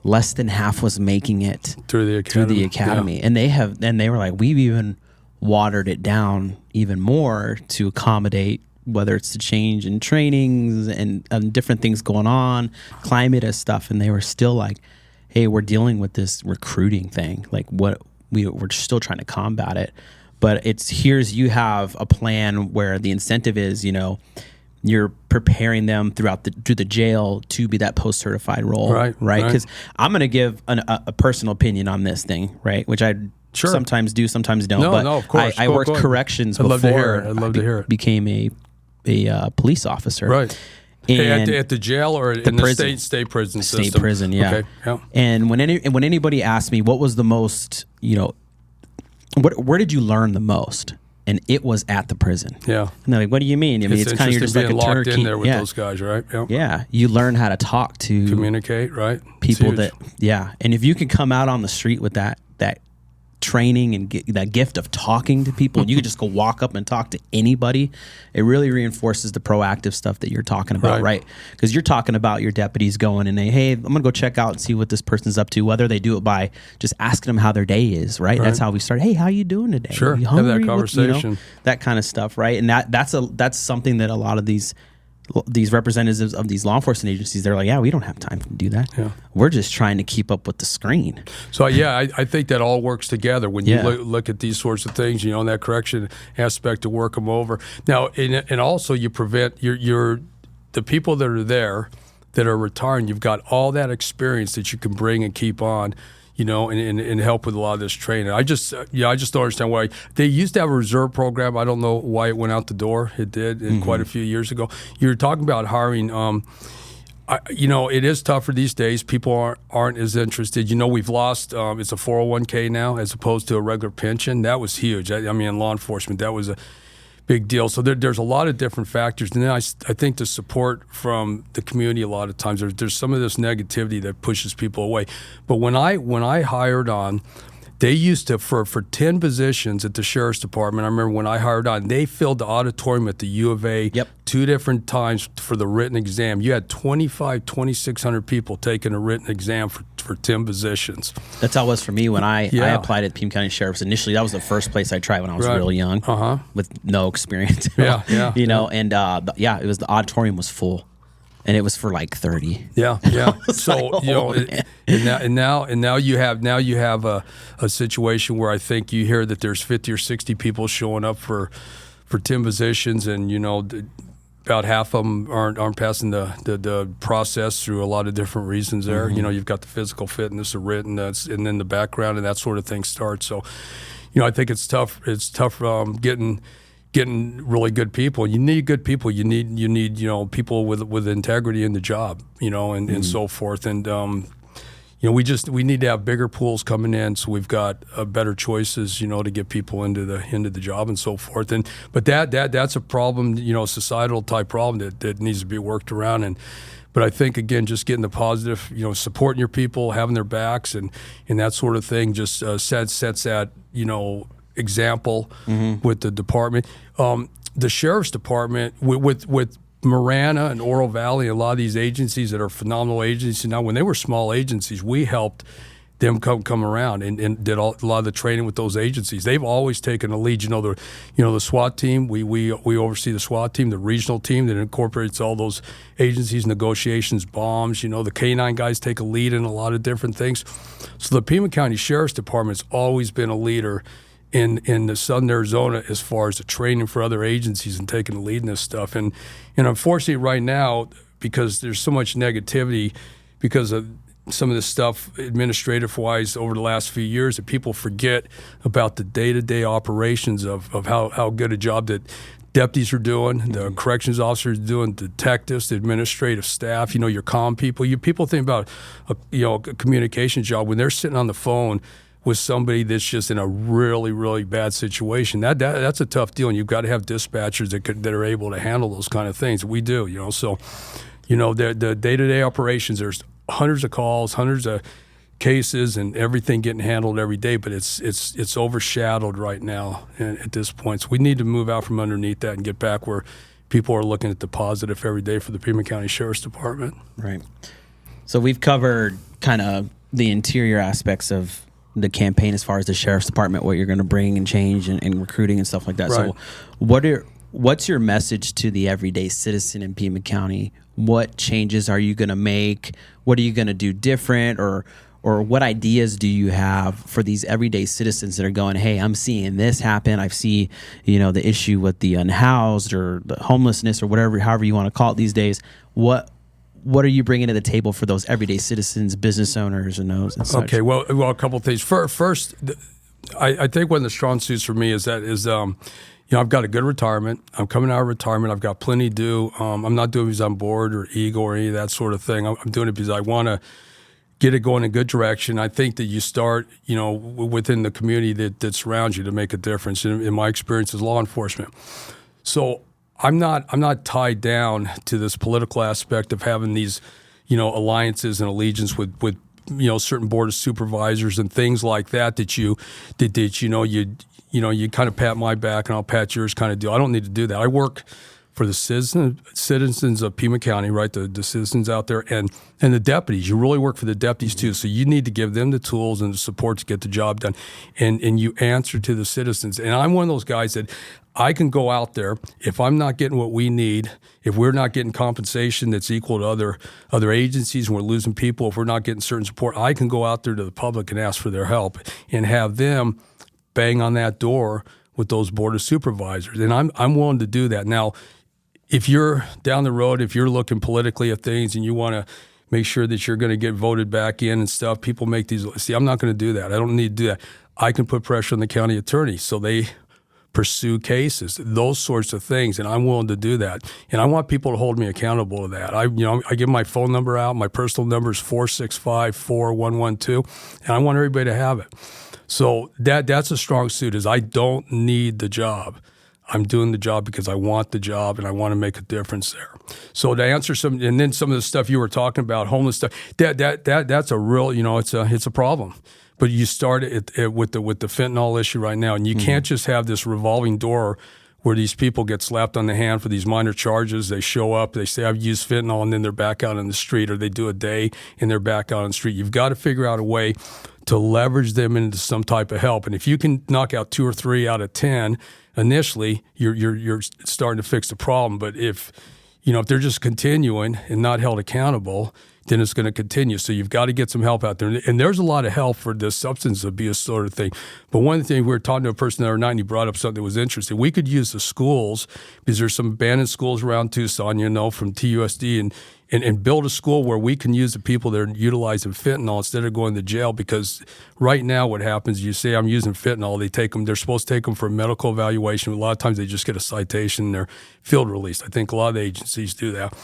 less than half was making it through the academy. Yeah. And they were like, we've even watered it down even more to accommodate whether it's the change in trainings and different things going on, climate and stuff. And they were still like, hey, we're dealing with this recruiting thing. Like we're still trying to combat it. But you have a plan where the incentive is, you're preparing them through the jail to be that post-certified role, right? Because I'm going to give a personal opinion on this thing, right? Which I sometimes do, sometimes don't. No, of course. I worked corrections before. I'd love to hear it. Became a police officer, right? And at the jail or in the state prison system? State prison, yeah. Okay, yeah. And when anybody asked me what was the most, where did you learn the most? And it was at the prison. Yeah. And they're like, what do you mean? I mean, it's kind of, you're just like a locked turkey. in there with those guys, right? Yeah. You learn how to talk to communicate, right? People and if you can come out on the street with that training and that gift of talking to people, and you can just go walk up and talk to anybody, it really reinforces the proactive stuff that you're talking about, right? Because you're talking about your deputies going and hey, I'm gonna go check out and see what this person's up to, whether they do it by just asking them how their day is, right? That's how we start. Hey, how you doing today? Sure, you have that conversation. That kind of stuff, right? And that's something that a lot of these representatives of these law enforcement agencies, they're like, yeah, we don't have time to do that. Yeah. We're just trying to keep up with the screen. So I think that all works together when you look at these sorts of things, and that correction aspect to work them over. Now, and also you prevent the people that are there that are retiring. You've got all that experience that you can bring and keep on, and help with a lot of this training. I just don't understand why they used to have a reserve program. I don't know why it went out the door. It did quite a few years ago. You're talking about hiring. It is tougher these days. People aren't as interested. We've lost. It's a 401k now as opposed to a regular pension. That was huge. I mean, in law enforcement, that was a big deal. So there's a lot of different factors. And then I think the support from the community, a lot of times there's some of this negativity that pushes people away. But when I hired on, they used to, for 10 positions at the Sheriff's Department, I remember when I hired on, they filled the auditorium at the U of A 2 different times for the written exam. You had 2,600 people taking a written exam for 10 positions. That's how it was for me when I applied at Pima County Sheriff's. Initially, that was the first place I tried when I was really young with no experience. And it was, the auditorium was full. And it was for like 30. Yeah. So now you have a situation where I think you hear that there's 50 or 60 people showing up for 10 positions, and about half of them aren't passing the process through a lot of different reasons. There, you've got the physical fitness, the written, and then the background, and that sort of thing starts. So, I think it's tough. It's tough getting really good people. You need good people. You need people with integrity in the job, and so forth. And we need to have bigger pools coming in, so we've got better choices, to get people into the job and so forth. But that's a problem, societal type problem that needs to be worked around. But I think, again, just getting the positive, supporting your people, having their backs, and that sort of thing just sets that example with the department. The Sheriff's Department with Marana and Oro Valley, a lot of these agencies that are phenomenal agencies now, when they were small agencies, we helped them come around and did a lot of the training with those agencies. They've always taken a lead. The SWAT team. We oversee the SWAT team, the regional team that incorporates all those agencies, negotiations, bombs. The K-9 guys take a lead in a lot of different things. So the Pima County Sheriff's Department's always been a leader in the Southern Arizona as far as the training for other agencies and taking the lead in this stuff. And unfortunately, right now, because there's so much negativity because of some of this stuff administrative-wise over the last few years, that people forget about the day-to-day operations of how good a job that deputies are doing, the corrections officers are doing, detectives, the administrative staff, your comm people. People think about a communication job when they're sitting on the phone with somebody that's just in a really, really bad situation. That's a tough deal, and you've got to have dispatchers that are able to handle those kind of things. We do, So, the day-to-day operations, there's hundreds of calls, hundreds of cases, and everything getting handled every day, but it's overshadowed right now at this point. So we need to move out from underneath that and get back where people are looking at the positive every day for the Pima County Sheriff's Department. Right. So we've covered kind of the interior aspects of the campaign as far as the Sheriff's Department, what you're going to bring and change and recruiting and stuff like that. Right. So what's your message to the everyday citizen in Pima County? What changes are you going to make? What are you going to do different? Or what ideas do you have for these everyday citizens that are going, hey, I'm seeing this happen. I see, the issue with the unhoused or the homelessness or however you want to call it these days. What are you bringing to the table for those everyday citizens, business owners, and those and such? Okay, well, a couple of things. First, I think one of the strong suits for me is I've got a good retirement. I'm coming out of retirement. I've got plenty to do. I'm not doing it because I'm bored or ego or any of that sort of thing. I'm doing it because I want to get it going in a good direction. I think that you start, within the community that surrounds you to make a difference. In my experience as law enforcement, so I'm not tied down to this political aspect of having these, alliances and allegiance with certain board of supervisors and things like that. You kind of pat my back and I'll pat yours kind of deal. I don't need to do that. I work for the citizens of Pima County, right? The citizens out there and the deputies. You really work for the deputies too. So you need to give them the tools and the support to get the job done. And you answer to the citizens. And I'm one of those guys that I can go out there if I'm not getting what we need, if we're not getting compensation that's equal to other agencies and we're losing people, if we're not getting certain support, I can go out there to the public and ask for their help and have them bang on that door with those board of supervisors. And I'm willing to do that. Now, if you're down the road, if you're looking politically at things and you want to make sure that you're going to get voted back in and stuff, people make these. See, I'm not going to do that. I don't need to do that. I can put pressure on the county attorney so they pursue cases, those sorts of things, and I'm willing to do that. And I want people to hold me accountable to that. I give my phone number out. My personal number is 465-4112, and I want everybody to have it. So that's a strong suit, is I don't need the job. I'm doing the job because I want the job and I want to make a difference there. So to answer some of the stuff you were talking about, homeless stuff, that's a real, it's a problem. But you start with the fentanyl issue right now, and you can't just have this revolving door where these people get slapped on the hand for these minor charges. They show up, they say, I've used fentanyl, and then they're back out on the street, or they do a day and they're back out on the street. You've got to figure out a way to leverage them into some type of help. And if you can knock out 2 or 3 out of 10 initially, you're starting to fix the problem. But if they're just continuing and not held accountable, then it's going to continue. So you've got to get some help out there. And there's a lot of help for this substance abuse sort of thing. But one thing, we were talking to a person the other night, and he brought up something that was interesting. We could use the schools, because there's some abandoned schools around Tucson, from TUSD, and build a school where we can use the people that are utilizing fentanyl instead of going to jail. Because right now what happens, you say, I'm using fentanyl, they're supposed to take them for a medical evaluation. A lot of times they just get a citation and they're field released. I think a lot of the agencies do that.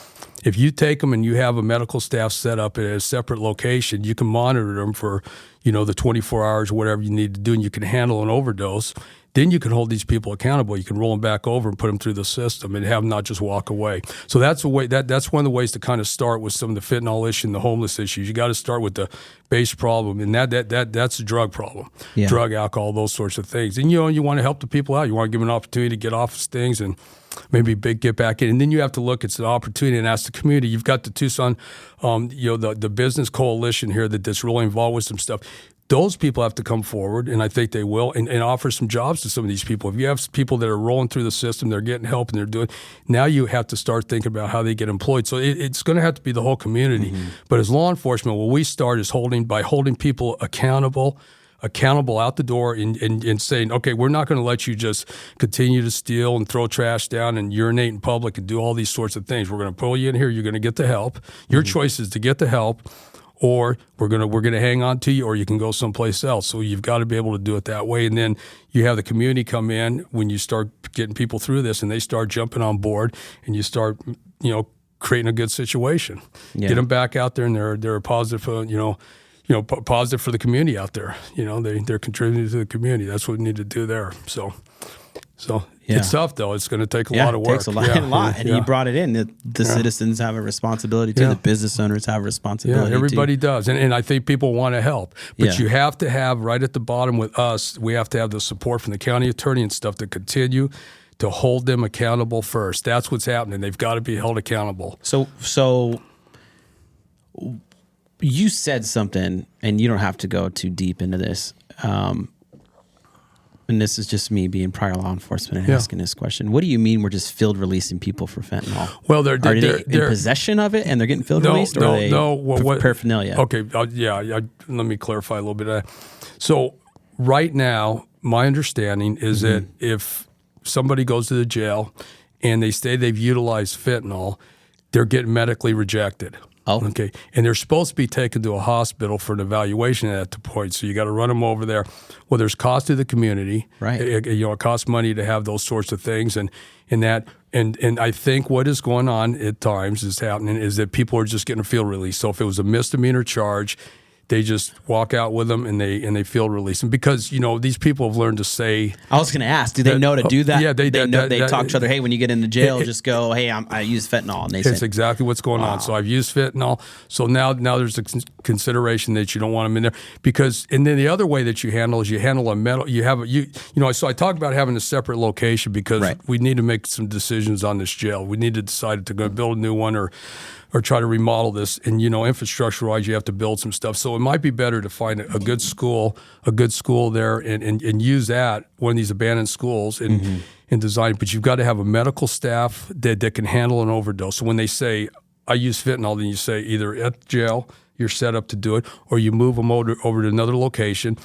If you take them and you have a medical staff set up at a separate location, you can monitor them for, the 24 hours or whatever you need to do, and you can handle an overdose. then you can hold these people accountable. You can roll them back over and put them through the system and have them not just walk away. So that's a way. That's one of the ways to kind of start with some of the fentanyl issue and the homeless issues. You got to start with the base problem, and that's a drug problem, drug, alcohol, those sorts of things. And you want to help the people out. You want to give them an opportunity to get off things and maybe get back in. And then you have to look, it's an opportunity, and ask the community. You've got the Tucson, the business coalition here that's really involved with some stuff. Those people have to come forward, and I think they will, and offer some jobs to some of these people. If you have people that are rolling through the system, they're getting help, and they're doing, now you have to start thinking about how they get employed. So it's going to have to be the whole community. But as law enforcement, what we start is by holding people accountable out the door and saying, okay, we're not going to let you just continue to steal and throw trash down and urinate in public and do all these sorts of things. We're going to pull you in here. You're going to get the help. Your choice is to get the help, or we're gonna hang on to you, or you can go someplace else. So you've got to be able to do it that way. And then you have the community come in when you start getting people through this, and they start jumping on board, and you start, creating a good situation. Get them back out there, and they're a positive, positive for the community out there. They're contributing to the community. That's what we need to do there. So it's tough, though. It's going to take a lot of work. It takes a lot. And you brought it in. The citizens have a responsibility too. The business owners have a responsibility. Yeah, everybody does. And I think people want to help. But you have to have, right at the bottom with us, we have to have the support from the county attorney and stuff to continue to hold them accountable first. That's what's happening. They've got to be held accountable. So you said something, and you don't have to go too deep into this. And this is just me being prior law enforcement and asking this question. What do you mean we're just field releasing people for fentanyl? Well, are they in possession of it and they're getting field released, or are they paraphernalia? Okay, let me clarify a little bit. So right now, my understanding is that if somebody goes to the jail and they say they've utilized fentanyl, they're getting medically rejected. Oh. Okay. And they're supposed to be taken to a hospital for an evaluation at the point. So you got to run them over there. Well, there's cost to the community. Right. It costs money to have those sorts of things. And I think what is going on at times is that people are just getting a field release. So if it was a misdemeanor charge, they just walk out with them and they field release them, because these people have learned to say. I was going to ask, do they know to do that? Yeah, they talk to each other. Hey, when you get into jail, just go. Hey, I use fentanyl, and they say that's exactly what's going on. So I've used fentanyl. So now there's a consideration that you don't want them in there, because. And then the other way that you handle is you handle a metal. So I talk about having a separate location because we need to make some decisions on this jail. We need to decide to go build a new one or try to remodel this. And, infrastructure-wise, you have to build some stuff. So it might be better to find a good school there and use that, one of these abandoned schools, and design. But you've got to have a medical staff that can handle an overdose. So when they say, I use fentanyl, then you say either at jail, you're set up to do it, or you move them over to another location.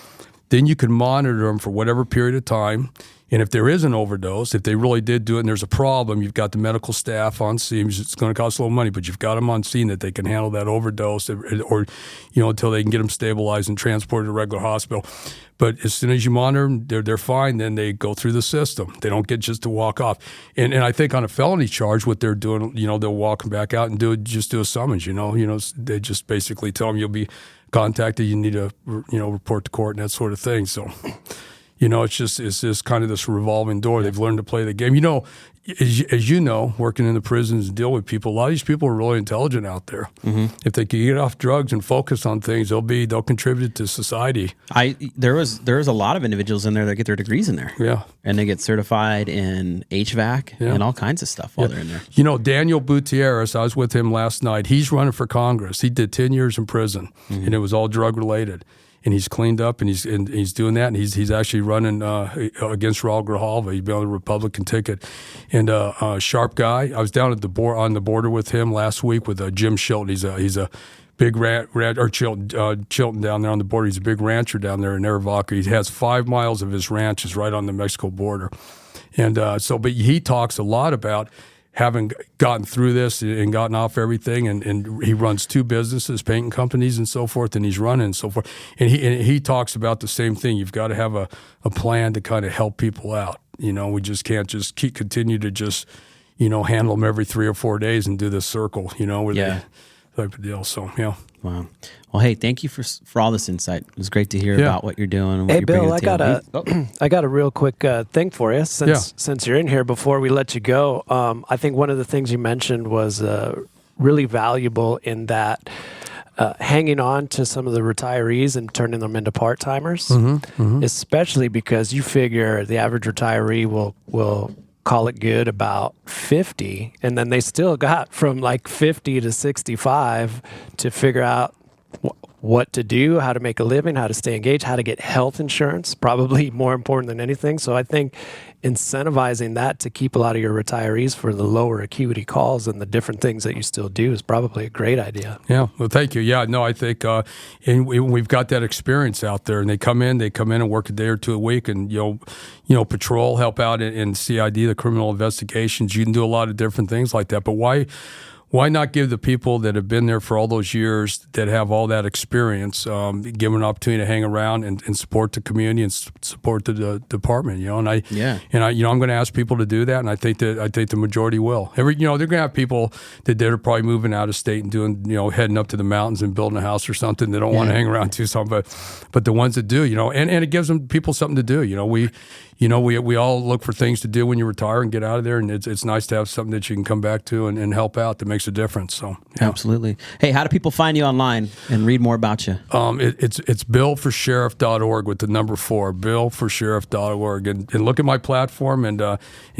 Then you can monitor them for whatever period of time. And if there is an overdose, if they really did do it and there's a problem, you've got the medical staff on scene. It's going to cost a little money, but you've got them on scene that they can handle that overdose or until they can get them stabilized and transported to a regular hospital. But as soon as you monitor them, they're fine. Then they go through the system. They don't get just to walk off. And I think on a felony charge, what they're doing, they'll walk them back out and do a summons. They just basically tell them you'll be contacted. You need to report to court and that sort of thing. So. It's just kind of this revolving door. They've learned to play the game. As you know, working in the prisons and deal with people, a lot of these people are really intelligent out there. If they can get off drugs and focus on things, they'll contribute to society. There was a lot of individuals in there that get their degrees in there. Yeah. And they get certified in HVAC and all kinds of stuff while they're in there. Daniel Gutierrez, I was with him last night. He's running for Congress. He did 10 years in prison, and it was all drug related. And he's cleaned up, and he's doing that, and he's actually running against Raul Grijalva. He's been on the Republican ticket, and sharp guy. I was down at on the border with him last week with Jim Chilton. He's a big Chilton down there on the border. He's a big rancher down there in Arivaca. He has 5 miles of his ranch is right on the Mexico border, and but he talks a lot about having gotten through this and gotten off everything, and he runs 2 businesses, painting companies and so forth, and he's running and so forth. And he talks about the same thing. You've got to have a plan to kind of help people out. We just can't just continue to just, handle them every 3 or 4 days and do this circle, where type of deal. So, yeah. Wow. Well, hey, thank you for all this insight. It was great to hear about what you're doing and what Hey, you're bringing Bill, to the table. I got a real quick thing for you since you're in here before we let you go. I think one of the things you mentioned was really valuable in that hanging on to some of the retirees and turning them into part-timers, especially because you figure the average retiree will call it good about 50, and then they still got from like 50 to 65 to figure out what to do, how to make a living, how to stay engaged, how to get health insurance, probably more important than anything. So I think incentivizing that to keep a lot of your retirees for the lower acuity calls and the different things that you still do is probably a great idea. Yeah, well, thank you. Yeah, no, I think and we've got that experience out there, and they come in and work a day or two a week, and patrol, help out in CID, the criminal investigations. You can do a lot of different things like that, but why not give the people that have been there for all those years, that have all that experience, give them an opportunity to hang around and support the community and support the department, And I'm going to ask people to do that, and I think the majority will. They're going to have people that are probably moving out of state and doing, heading up to the mountains and building a house or something. They don't want to hang around Tucson, but the ones that do, and it gives them people something to do. We all look for things to do when you retire and get out of there, and it's nice to have something that you can come back to and help out that makes a difference. So Absolutely. Hey, how do people find you online and read more about you? It's billforsheriff.org with the number 4, billforsheriff.org, and look at my platform and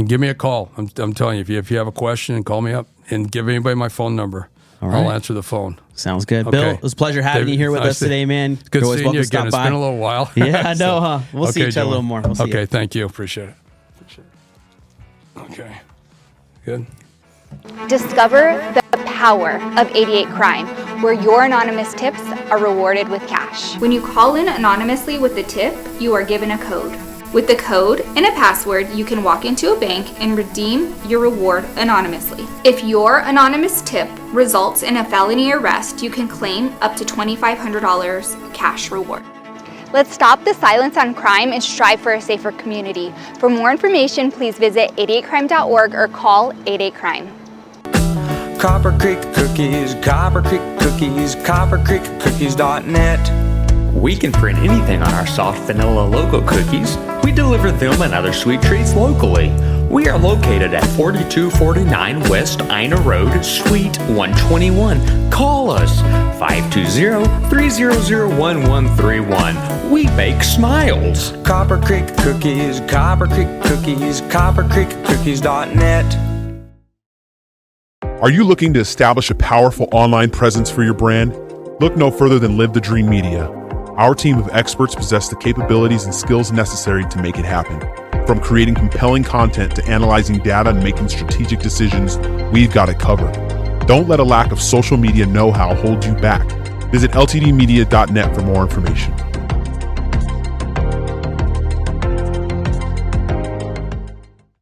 give me a call. I'm telling you, if you have a question, call me up and give anybody my phone number. All right. I'll answer the phone. Sounds good. Okay. Bill, it was a pleasure having you here with us today, man. Good seeing you again. It's been a little while. Yeah, I know, huh? We'll see each other a little more. We'll see you. Thank you. Appreciate it. Okay. Good. Discover the power of 88 Crime, where your anonymous tips are rewarded with cash. When you call in anonymously with the tip, you are given a code. With the code and a password, you can walk into a bank and redeem your reward anonymously. If your anonymous tip results in a felony arrest, you can claim up to $2,500 cash reward. Let's stop the silence on crime and strive for a safer community. For more information, please visit 88crime.org or call 88crime. Copper Creek Cookies, Copper Creek Cookies, coppercreekcookies.net. We can print anything on our soft vanilla logo cookies. We deliver them and other sweet treats locally. We are located at 4249 West Ina Road, Suite 121. Call us 520-300-1131. We bake smiles. Copper Creek Cookies, Copper Creek Cookies, coppercreekcookies.net. Are you looking to establish a powerful online presence for your brand? Look no further than Live the Dream Media. Our team of experts possess the capabilities and skills necessary to make it happen. From creating compelling content to analyzing data and making strategic decisions, we've got it covered. Don't let a lack of social media know-how hold you back. Visit ltdmedia.net for more information.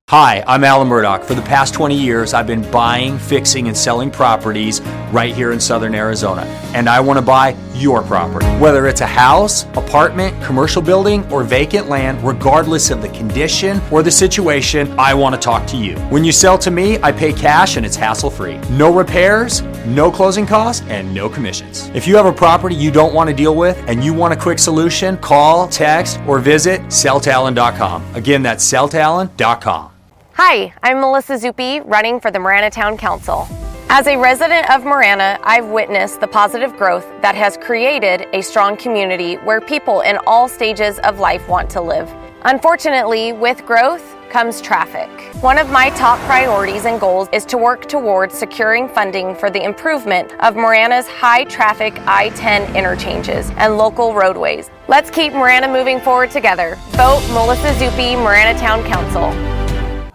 Hi, I'm Alan Murdoch. For the past 20 years, I've been buying, fixing, and selling properties right here in Southern Arizona. And I want to buy your property. Whether it's a house, apartment, commercial building, or vacant land, regardless of the condition or the situation, I want to talk to you. When you sell to me, I pay cash and it's hassle-free. No repairs, no closing costs, and no commissions. If you have a property you don't want to deal with and you want a quick solution, call, text, or visit selltalon.com. Again, that's selltalon.com. Hi, I'm Melissa Zuppi, running for the Marana Town Council. As a resident of Marana, I've witnessed the positive growth that has created a strong community where people in all stages of life want to live. Unfortunately, with growth comes traffic. One of my top priorities and goals is to work towards securing funding for the improvement of Marana's high-traffic I-10 interchanges and local roadways. Let's keep Marana moving forward together. Vote Melissa Zuppi, Marana Town Council.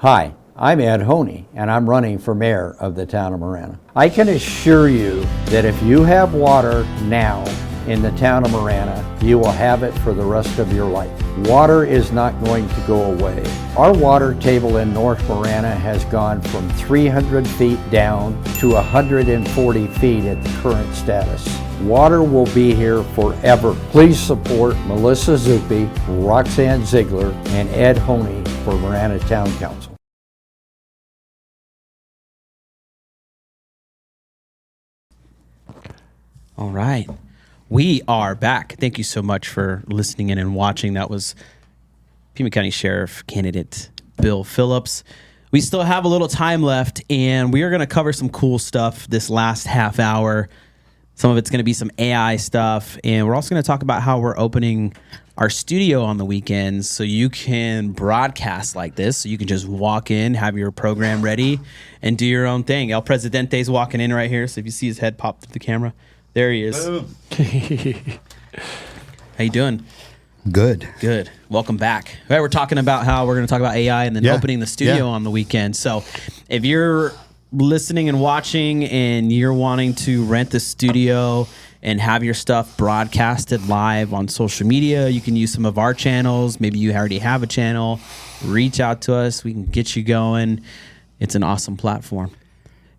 Hi, I'm Ed Honey, and I'm running for mayor of the town of Marana. I can assure you that if you have water now in the town of Marana, you will have it for the rest of your life. Water is not going to go away. Our water table in North Marana has gone from 300 feet down to 140 feet at the current status. Water will be here forever. Please support Melissa Zuppi, Roxanne Ziegler, and Ed Honey for Marana Town Council. All right. We are back. Thank you so much for listening in and watching. That was Pima County Sheriff candidate Bill Phillips. We still have a little time left, and we are going to cover some cool stuff this last half hour. Some of it's going to be some AI stuff, and we're also going to talk about how we're opening our studio on the weekends so you can broadcast like this. So you can just walk in, have your program ready, and do your own thing. El Presidente's walking in right here, so if you see his head pop through the camera, there he is. How you doing? Good. Good. Welcome back. All right, we're talking about how we're going to talk about AI and then opening the studio on the weekend. So if you're listening and watching and you're wanting to rent the studio and have your stuff broadcasted live on social media, you can use some of our channels. Maybe you already have a channel. Reach out to us. We can get you going. It's an awesome platform.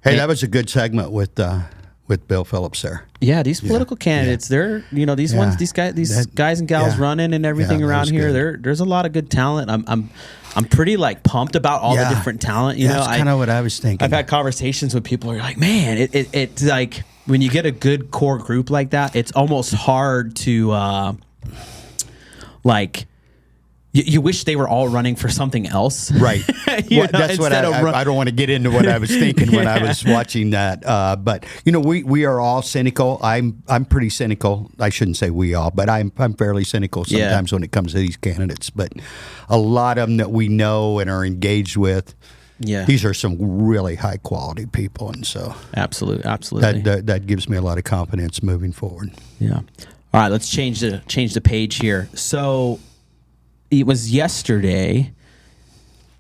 Hey, that was a good segment with Bill Phillips there. Yeah, these political candidates, they're, these ones, these guys and gals running and everything around here. There's a lot of good talent. I'm pretty pumped about all the different talent. That's kind of what I was thinking. I've had conversations with people who are like, man, it's like when you get a good core group like that, it's almost hard to you wish they were all running for something else. Right. That's what I don't want to get into what I was thinking when I was watching that. But we are all cynical. I'm pretty cynical. I shouldn't say we all, but I'm fairly cynical sometimes when it comes to these candidates. But a lot of them that we know and are engaged with, these are some really high quality people, and so absolutely, that gives me a lot of confidence moving forward. Yeah. All right, let's change the page here. So it was yesterday.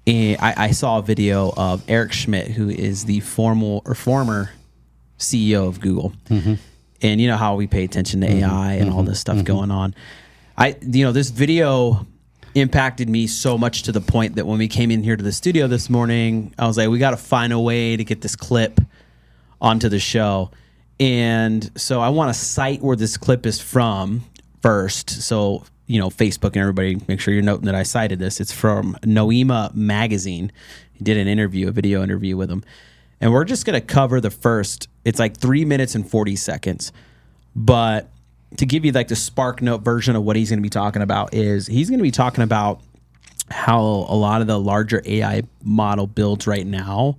I saw a video of Eric Schmidt, who is the former CEO of Google, and you know how we pay attention to AI and all this stuff going on. This video impacted me so much to the point that when we came in here to the studio this morning, I was like, we got to find a way to get this clip onto the show. And so I want to cite where this clip is from first. So, Facebook and everybody, make sure you're noting that I cited this. It's from Noema Magazine. He did a video interview with him. And we're just going to cover the first, it's like 3 minutes and 40 seconds. But to give you the Spark Note version of what he's going to be talking about is he's going to be talking about how a lot of the larger AI model builds right now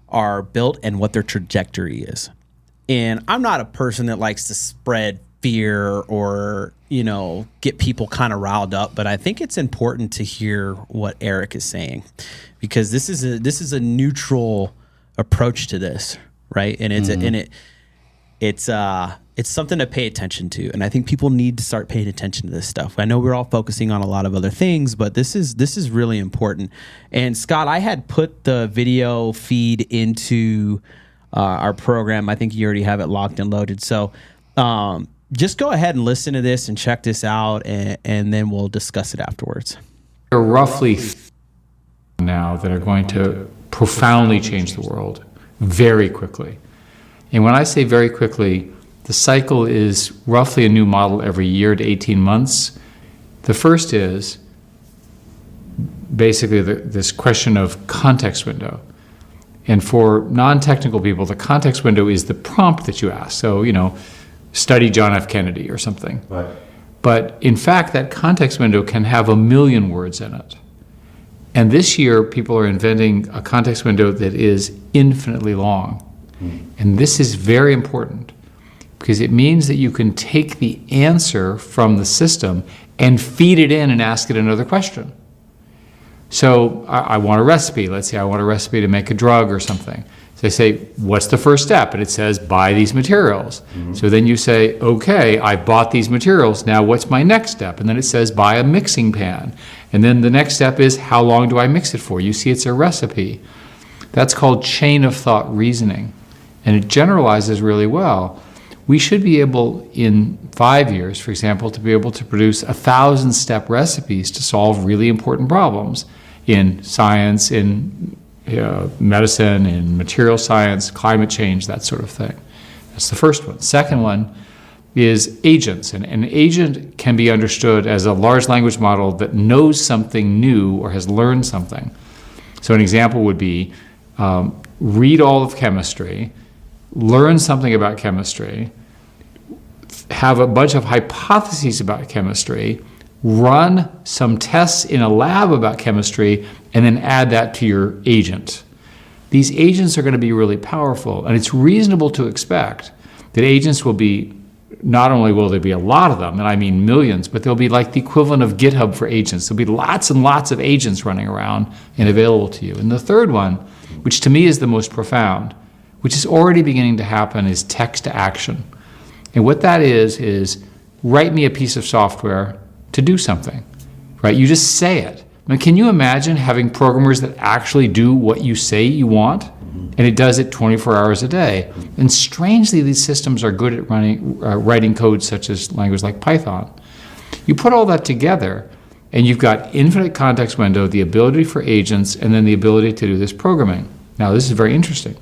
are built and what their trajectory is. And I'm not a person that likes to spread fear or, get people kind of riled up, but I think it's important to hear what Eric is saying, because this is a neutral approach to this, right? And it's something to pay attention to, and I think people need to start paying attention to this stuff. I know we're all focusing on a lot of other things, but this is really important. And Scott, I had put the video feed into our program. I think you already have it locked and loaded. So just go ahead and listen to this and check this out, and then we'll discuss it afterwards. There are roughly now that are going to profoundly change the world very quickly. And when I say very quickly, the cycle is roughly a new model every year to 18 months. The first is basically this question of context window. And for non-technical people, the context window is the prompt that you ask. So, study John F. Kennedy or something. Right. But in fact, that context window can have 1 million words in it. And this year, people are inventing a context window that is infinitely long. And this is very important because it means that you can take the answer from the system and feed it in and ask it another question. So I want a recipe. Let's say I want a recipe to make a drug or something. So I say, what's the first step? And it says, buy these materials. So then you say, okay, I bought these materials. Now what's my next step? And then it says, buy a mixing pan. And then the next step is, how long do I mix it for? You see, it's a recipe. That's called chain of thought reasoning. And it generalizes really well. We should be able, in 5 years, for example, to be able to produce 1,000-step recipes to solve really important problems in science, in medicine, in material science, climate change, that sort of thing. That's the first one. Second one is agents. And an agent can be understood as a large language model that knows something new or has learned something. So an example would be read all of chemistry, learn something about chemistry, have a bunch of hypotheses about chemistry, run some tests in a lab about chemistry, and then add that to your agent. These agents are going to be really powerful, and it's reasonable to expect that agents will be, not only will there be a lot of them, and I mean millions, but they'll be like the equivalent of GitHub for agents. There'll be lots and lots of agents running around and available to you. And the third one, which to me is the most profound, which is already beginning to happen, is text to action. And what that is write me a piece of software to do something, right? You just say it. I mean, can you imagine having programmers that actually do what you say you want? And it does it 24 hours a day. And strangely, these systems are good at writing code such as language like Python. You put all that together, and you've got infinite context window, the ability for agents, and then the ability to do this programming. Now, this is very interesting.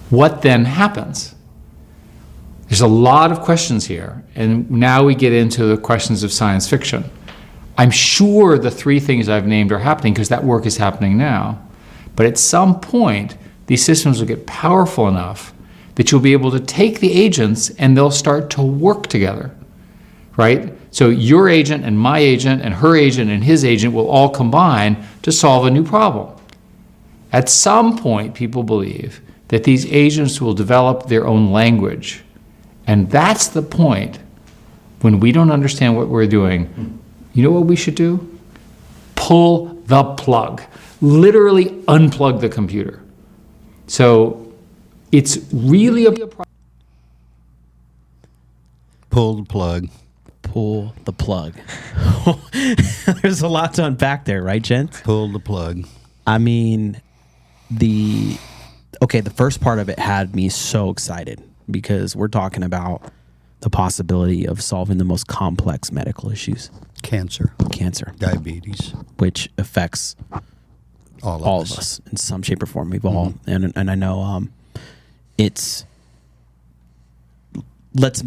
What then happens? There's a lot of questions here, and now we get into the questions of science fiction. I'm sure the three things I've named are happening because that work is happening now. But at some point, these systems will get powerful enough that you'll be able to take the agents and they'll start to work together, right? So your agent and my agent and her agent and his agent will all combine to solve a new problem. At some point, people believe that these agents will develop their own language. And that's the point when we don't understand what we're doing. You know what we should do? Pull the plug. Literally unplug the computer. So it's really a problem. Pull the plug. Pull the plug. There's a lot to unpack there, right, gents? Pull the plug. I mean, the first part of it had me so excited because we're talking about the possibility of solving the most complex medical issues. Cancer. Diabetes. Which affects all of us in some shape or form. We've all, and I know it's, let's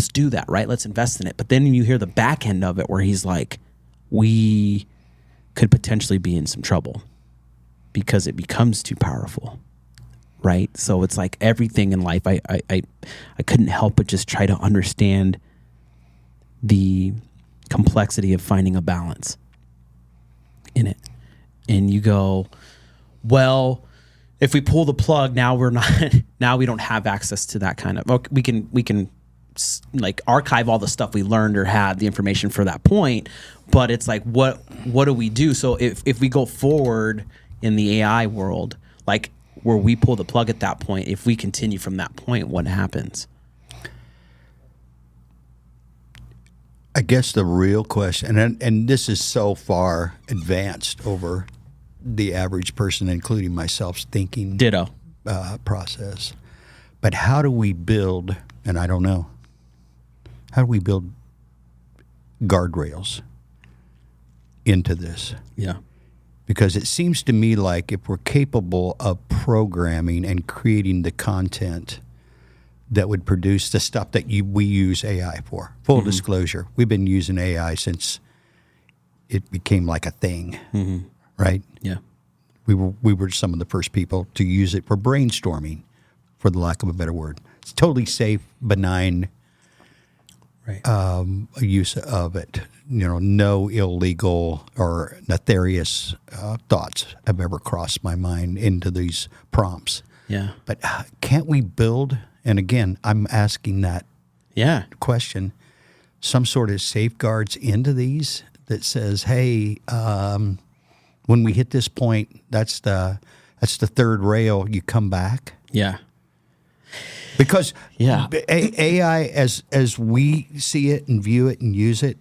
do that, right? Let's invest in it. But then you hear the back end of it where he's like, we could potentially be in some trouble because it becomes too powerful. Right? So it's like everything in life, I couldn't help but just try to understand the complexity of finding a balance in it. And you go, well, if we pull the plug, now we don't have access to that kind of, we can like archive all the stuff we learned or had the information for that point. But it's like, what do we do? So if we go forward in the AI world, like, where we pull the plug at that point, if we continue from that point, what happens? I guess the real question, and this is so far advanced over the average person, including myself's thinking ditto process. But how do we build, and I don't know, how do we build guardrails into this? Yeah. Because it seems to me like if we're capable of programming and creating the content that would produce the stuff that we use AI for. Full disclosure, we've been using AI since it became like a thing, right? Yeah. We were some of the first people to use it for brainstorming, for the lack of a better word. It's totally safe, benign use of it. You know, no illegal or nefarious thoughts have ever crossed my mind into these prompts. Yeah. But can't we build, and again, I'm asking that question, some sort of safeguards into these that says, hey, when we hit this point, that's the third rail, you come back? Yeah. Because AI, as we see it and view it and use it,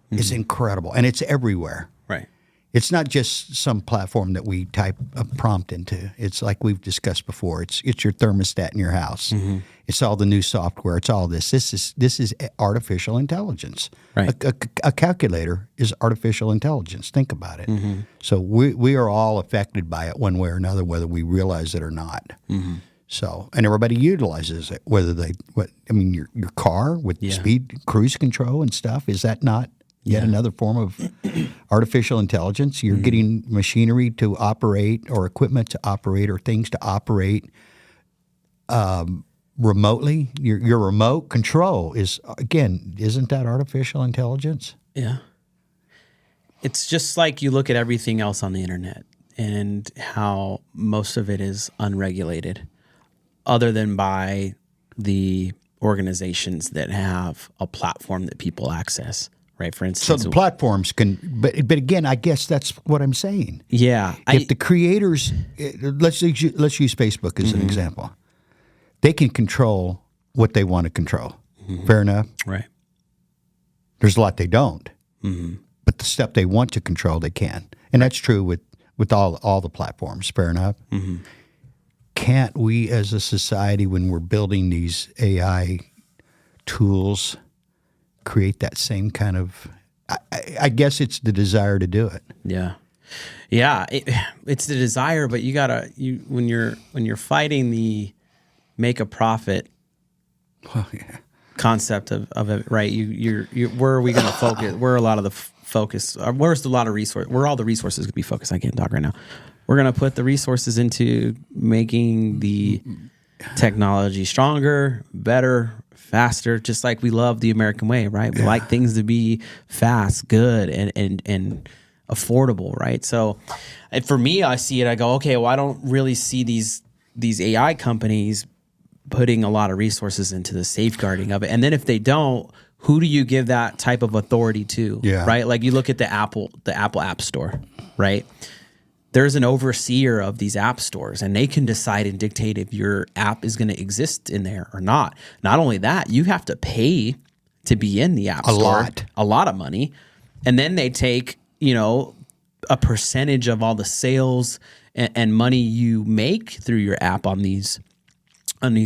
is incredible. And it's everywhere. Right. It's not just some platform that we type a prompt into. It's like we've discussed before. It's your thermostat in your house. It's all the new software. It's all this. This is artificial intelligence. Right. A calculator is artificial intelligence. Think about it. So we are all affected by it one way or another, whether we realize it or not. So, and everybody utilizes it, your car with speed, cruise control and stuff, is that not yet another form of artificial intelligence? You're getting machinery to operate or equipment to operate or things to operate remotely. Your remote control isn't that artificial intelligence? Yeah. It's just like you look at everything else on the internet and how most of it is unregulated, other than by the organizations that have a platform that people access, right? For instance, so the platforms can, but again, I guess that's what I'm saying. Yeah. If the creators, let's use Facebook as an example, they can control what they want to control. Fair enough? Right. There's a lot they don't, but the stuff they want to control, they can. And that's true with all the platforms. Fair enough? Can't we as a society, when we're building these AI tools, create that same kind of, I guess it's the desire to do it. Yeah. Yeah. It's the desire, but when you're fighting the make a profit concept of it, right? You're where are we going to focus? Where are a lot of the focus? Where's a lot of resource? Where are all the resources going to be focused? I can't talk right now. We're going to put the resources into making the technology stronger, better, faster, just like we love the American way, right? We like things to be fast, good, and affordable, right? So for me, I see it, I go, okay, well, I don't really see these AI companies putting a lot of resources into the safeguarding of it. And then if they don't, who do you give that type of authority to? Yeah. Right? Like you look at the Apple App Store, right? There's an overseer of these app stores, and they can decide and dictate if your app is going to exist in there or not. Not only that, you have to pay to be in the app store. A lot of money. And then they take, a percentage of all the sales and money you make through your app on these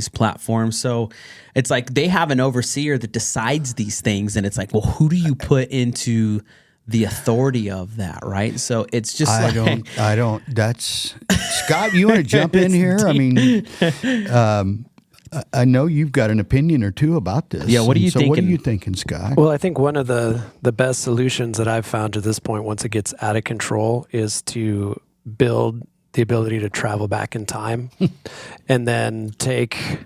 platforms. So it's like they have an overseer that decides these things, and it's like, well, who do you put into the authority of that, right? So it's just I don't. That's Scott. You want to jump in here? Deep. I mean, I know you've got an opinion or two about this. Yeah. What are you thinking? What are you thinking, Scott? Well, I think one of the best solutions that I've found to this point, once it gets out of control, is to build the ability to travel back in time, and then take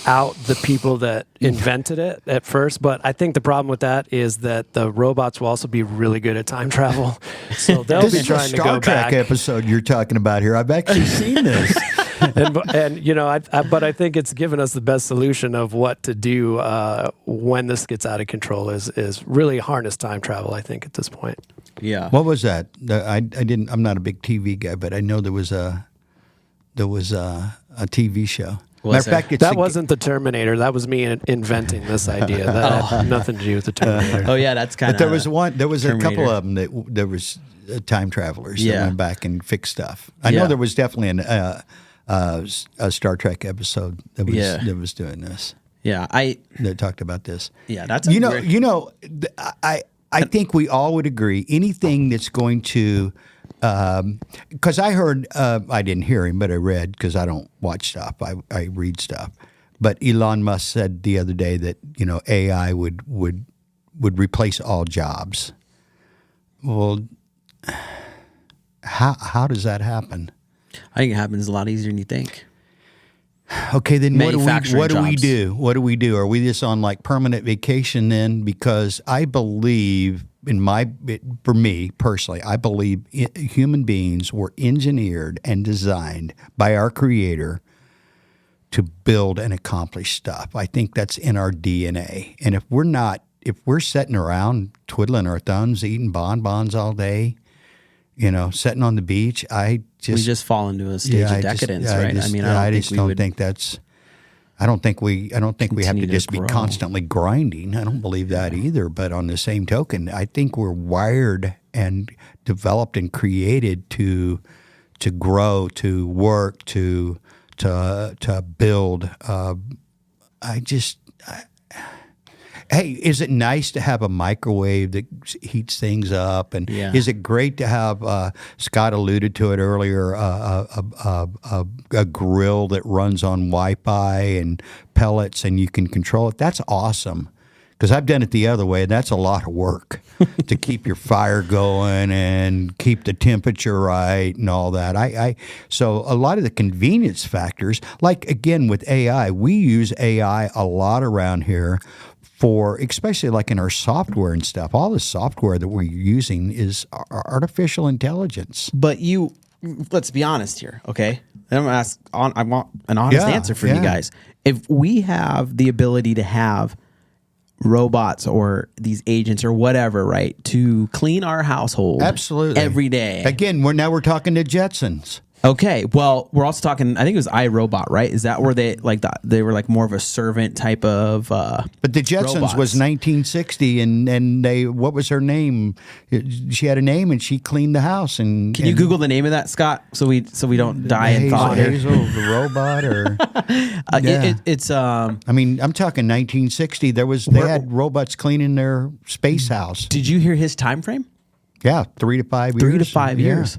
out the people that invented it at first. But I think the problem with that is that the robots will also be really good at time travel. So they'll be trying to go back. This is a Star Trek episode you're talking about here. I've actually seen this. But I think it's given us the best solution of what to do when this gets out of control is really harness time travel, I think, at this point. Yeah. What was that? I'm not a big TV guy, but I know there was a TV show. Matter of fact, that wasn't the Terminator. That was me inventing this idea. That had nothing to do with the Terminator. Oh yeah, that's kind of. There was a couple of them that there was time travelers that went back and fixed stuff. I know there was definitely a Star Trek episode that was doing this. Yeah, that talked about this. Yeah, that's I think we all would agree anything that's going to. Because I heard, I didn't hear him, but I read, because I don't watch stuff, I read stuff. But Elon Musk said the other day that AI would replace all jobs. Well, how does that happen? I think it happens a lot easier than you think. Okay, then what do we jobs. do? What do we do? Are we just on like permanent vacation then? Because I believe for me personally, I believe human beings were engineered and designed by our Creator to build and accomplish stuff. I think that's in our DNA. And if we're sitting around twiddling our thumbs, eating bonbons all day, sitting on the beach, we just fall into a stage of decadence, right? I don't think we have to just be constantly grinding. I don't believe that either. But on the same token, I think we're wired and developed and created to grow, to work, to build. Hey, is it nice to have a microwave that heats things up? And is it great to have, Scott alluded to it earlier, a grill that runs on Wi-Fi and pellets and you can control it? That's awesome Because I've done it the other way, and that's a lot of work to keep your fire going and keep the temperature right and all that. So a lot of the convenience factors, like again with AI, we use AI a lot around here for, especially like in our software and stuff. All the software that we're using is artificial intelligence. But let's be honest here, okay? I'm gonna ask. I want an honest answer from you guys. If we have the ability to have robots or these agents or whatever, right, to clean our household absolutely every day. Again, we're talking to Jetsons. Okay, well, we're also talking. I think it was iRobot, right? Is that where they were like more of a servant type of? But the Jetsons robots. was 1960, and they, what was her name? She had a name, and she cleaned the house. And can you Google the name of that, Scott, so we don't die in thought here? Hazel, the robot, or it's. I mean, I'm talking 1960. They had robots cleaning their space house. Did you hear his time frame? Yeah, 3 to 5 years. 3 to 5 years.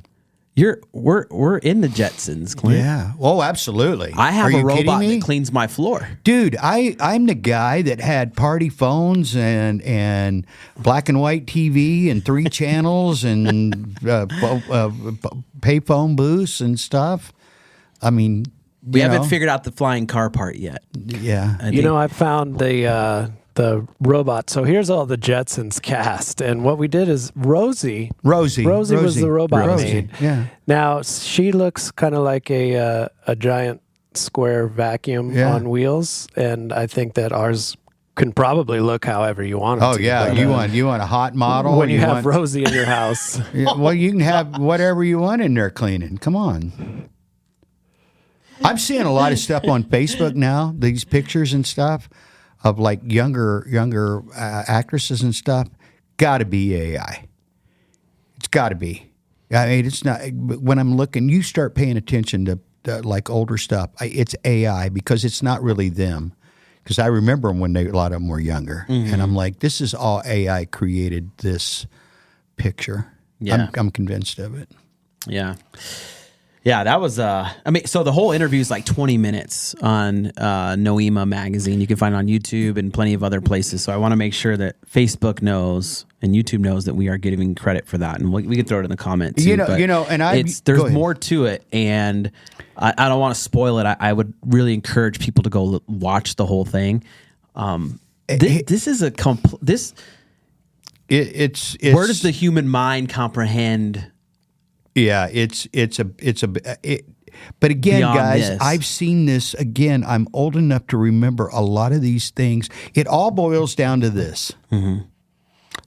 We're in the Jetsons, Clint. Yeah. Oh, absolutely. I have a robot that cleans my floor. Dude, I'm the guy that had party phones and black and white TV and 3 channels and payphone booths and stuff. I mean, we haven't figured out the flying car part yet. Yeah. I found the robot. So here's all the Jetsons cast, and what we did is Rosie was the robot maid. Yeah. Now she looks kind of like a giant square vacuum on wheels, and I think that ours can probably look however you want it to. Oh yeah, you want a hot model when you have Rosie in your house. Well, you can have whatever you want in there cleaning. Come on. I'm seeing a lot of stuff on Facebook now. These pictures and stuff of like younger actresses and stuff. Got to be AI. It's got to be. I mean, it's not. When I'm looking, you start paying attention to like older stuff. It's AI because it's not really them. Because I remember them when a lot of them were younger, and I'm like, this is all AI created this picture. Yeah, I'm convinced of it. Yeah. Yeah, that was, so the whole interview is like 20 minutes on Noema Magazine. You can find it on YouTube and plenty of other places. So I want to make sure that Facebook knows and YouTube knows that we are giving credit for that. And we can throw it in the comments. There's more to it. And I don't want to spoil it. I would really encourage people to go watch the whole thing. This is a it's where does the human mind comprehend? Yeah, but again, guys, I've seen this again. I'm old enough to remember a lot of these things. It all boils down to this: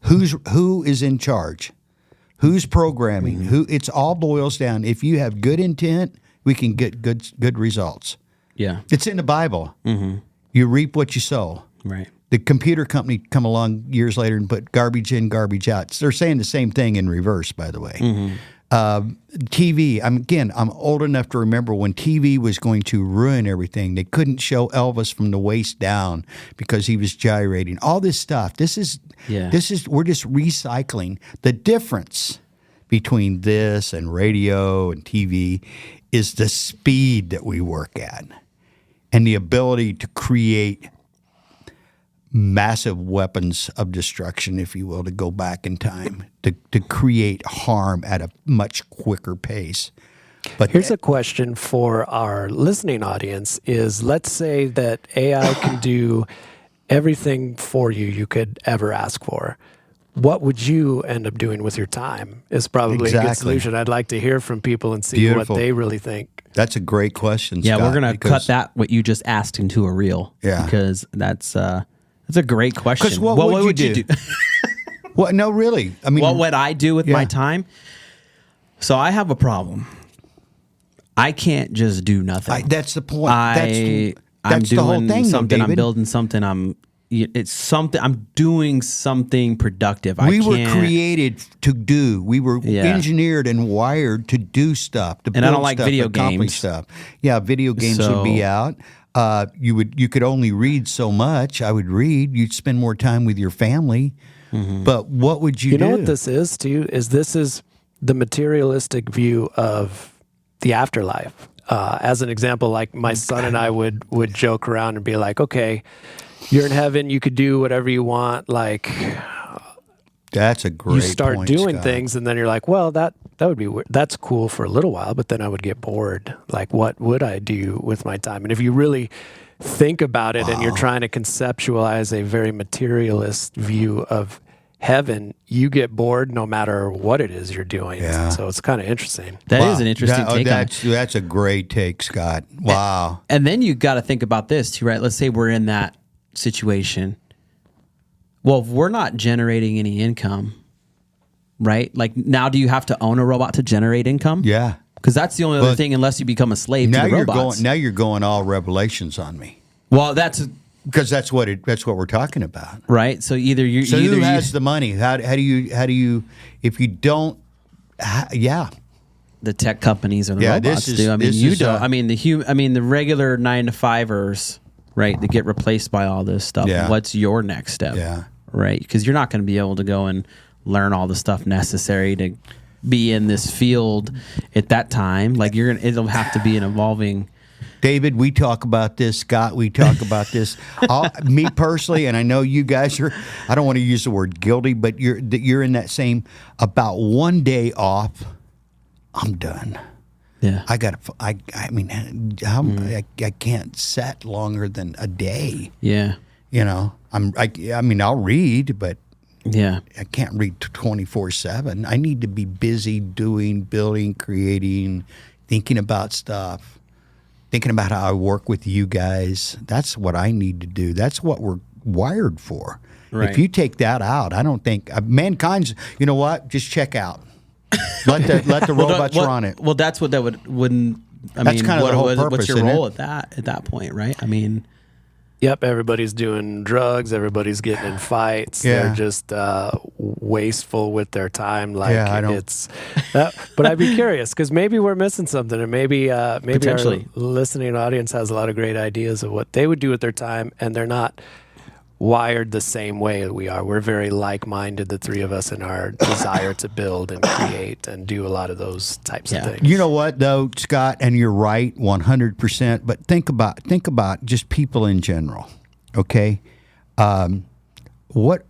who is in charge, who's programming, who. It's all boils down. If you have good intent, we can get good results. Yeah, it's in the Bible. You reap what you sow. Right. The computer company come along years later and put garbage in, garbage out. They're saying the same thing in reverse, by the way. TV, I'm old enough to remember when TV was going to ruin everything. They couldn't show Elvis from the waist down because he was gyrating. All this stuff. We're just recycling. The difference between this and radio and TV is the speed that we work at and the ability to create massive weapons of destruction, if you will, to go back in time, to create harm at a much quicker pace. But here's a question for our listening audience is, let's say that AI can do everything for you could ever ask for. What would you end up doing with your time is probably a good solution. I'd like to hear from people and see what they really think. That's a great question, Yeah, Scott, we're going to cut what you just asked into a reel. Yeah. Because that's a great question. Because what would you do? Well, no, really. I mean, what would I do with my time? So I have a problem. I can't just do nothing. That's the point. I'm that's doing the whole thing, something. David. I'm building something. I'm doing something productive. We were created to do. We were engineered and wired to do stuff. To build I don't like stuff, video accomplish games. stuff. Yeah, video games would be out. You could only read so much. I would read. You'd spend more time with your family. But what would you do? You know what this is, too? This is the materialistic view of the afterlife, As an example, like my son and I would joke around and be like, okay, you're in heaven, you could do whatever you want. Like, that's a great you start point, doing Scott. things, and then you're like, well, that would be that's cool for a little while, but then I would get bored. Like, what would I do with my time? And if you really think about it, and you're trying to conceptualize a very materialist view of heaven, you get bored no matter what it is you're doing. Yeah. So it's kind of interesting. That is an interesting take on it. That's a great take, Scott. Wow. And then you got to think about this too, right? Let's say we're in that situation. Well, if we're not generating any income, right? Like, now do you have to own a robot to generate income? Yeah. Because that's the only other thing, unless you become a slave to the robots. Now you're going all Revelations on me. Well, that's because that's what we're talking about, right? So either you. So who has the money? How do you if you don't? The tech companies or the robots do. I mean, you don't. I mean, the regular 9-to-5ers, right? That get replaced by all this stuff. Yeah. What's your next step? Yeah. Right, because you're not going to be able to go and learn all the stuff necessary to be in this field at that time. Like, it'll have to be an evolving. David, we talk about this. Scott, we talk about this. Me personally, and I know you guys are, I don't want to use the word guilty, but you're in that same, about one day off, I'm done. Yeah. I can't set longer than a day. Yeah. You know, I'll read, but yeah, I can't read 24/7. I need to be busy doing, building, creating, thinking about stuff. Thinking about how I work with you guys. That's what I need to do. That's what we're wired for. Right. If you take that out, I don't think mankind's. You know what? Just check out. Let the robots run it. Well, that's what that wouldn't. That's kind of the whole purpose. What's your role at that point, right? I mean. Yep, everybody's doing drugs. Everybody's getting in fights. Yeah. They're just wasteful with their time. Like, I don't. It's. But I'd be curious because maybe we're missing something, and maybe our listening audience has a lot of great ideas of what they would do with their time, and they're not wired the same way that we are. We're very like-minded, the three of us, in our desire to build and create and do a lot of those types of things. You know what, though, Scott, and you're right, 100%. But think about just people in general. Okay, what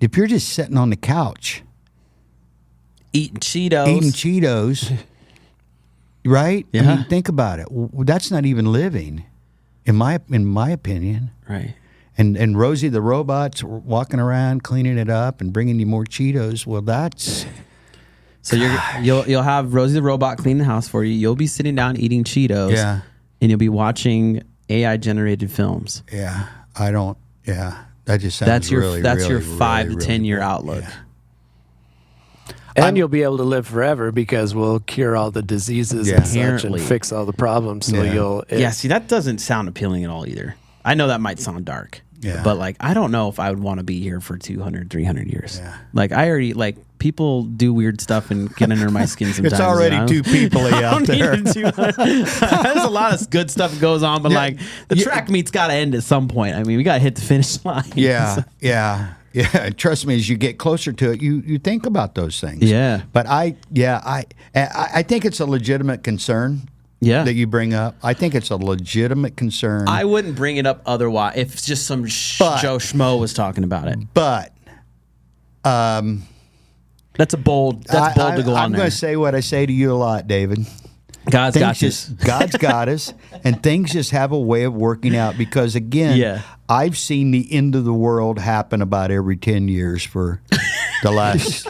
if you're just sitting on the couch eating Cheetos, right? Yeah. I mean, think about it. That's not even living, in my opinion. Right. And Rosie the robot's walking around cleaning it up and bringing you more Cheetos. Well, that's so you'll have Rosie the robot clean the house for you. You'll be sitting down eating Cheetos. Yeah. And you'll be watching AI generated films. Yeah. I don't. Yeah. That just sounds that's your 5 to 10 year outlook. Yeah. And you'll be able to live forever because we'll cure all the diseases and such and fix all the problems. So see, that doesn't sound appealing at all either. I know that might sound dark. Yeah. But like, I don't know if I would want to be here for 200, 300 years. Yeah. Like, I already, like, people do weird stuff and get under my skin sometimes. It's already too people-y out there. There's a lot of good stuff that goes on, but like, the track meet's got to end at some point. I mean, we got to hit the finish line. Yeah. Yeah. Yeah. Trust me, as you get closer to it, you think about those things. Yeah. But I think it's a legitimate concern. Yeah. That you bring up. I think it's a legitimate concern. I wouldn't bring it up otherwise if just some Joe Schmo was talking about it. But that's bold to go on there. I'm going to say what I say to you a lot, David. God's got us. God's got us, and things just have a way of working out because, again, I've seen the end of the world happen about every 10 years for the last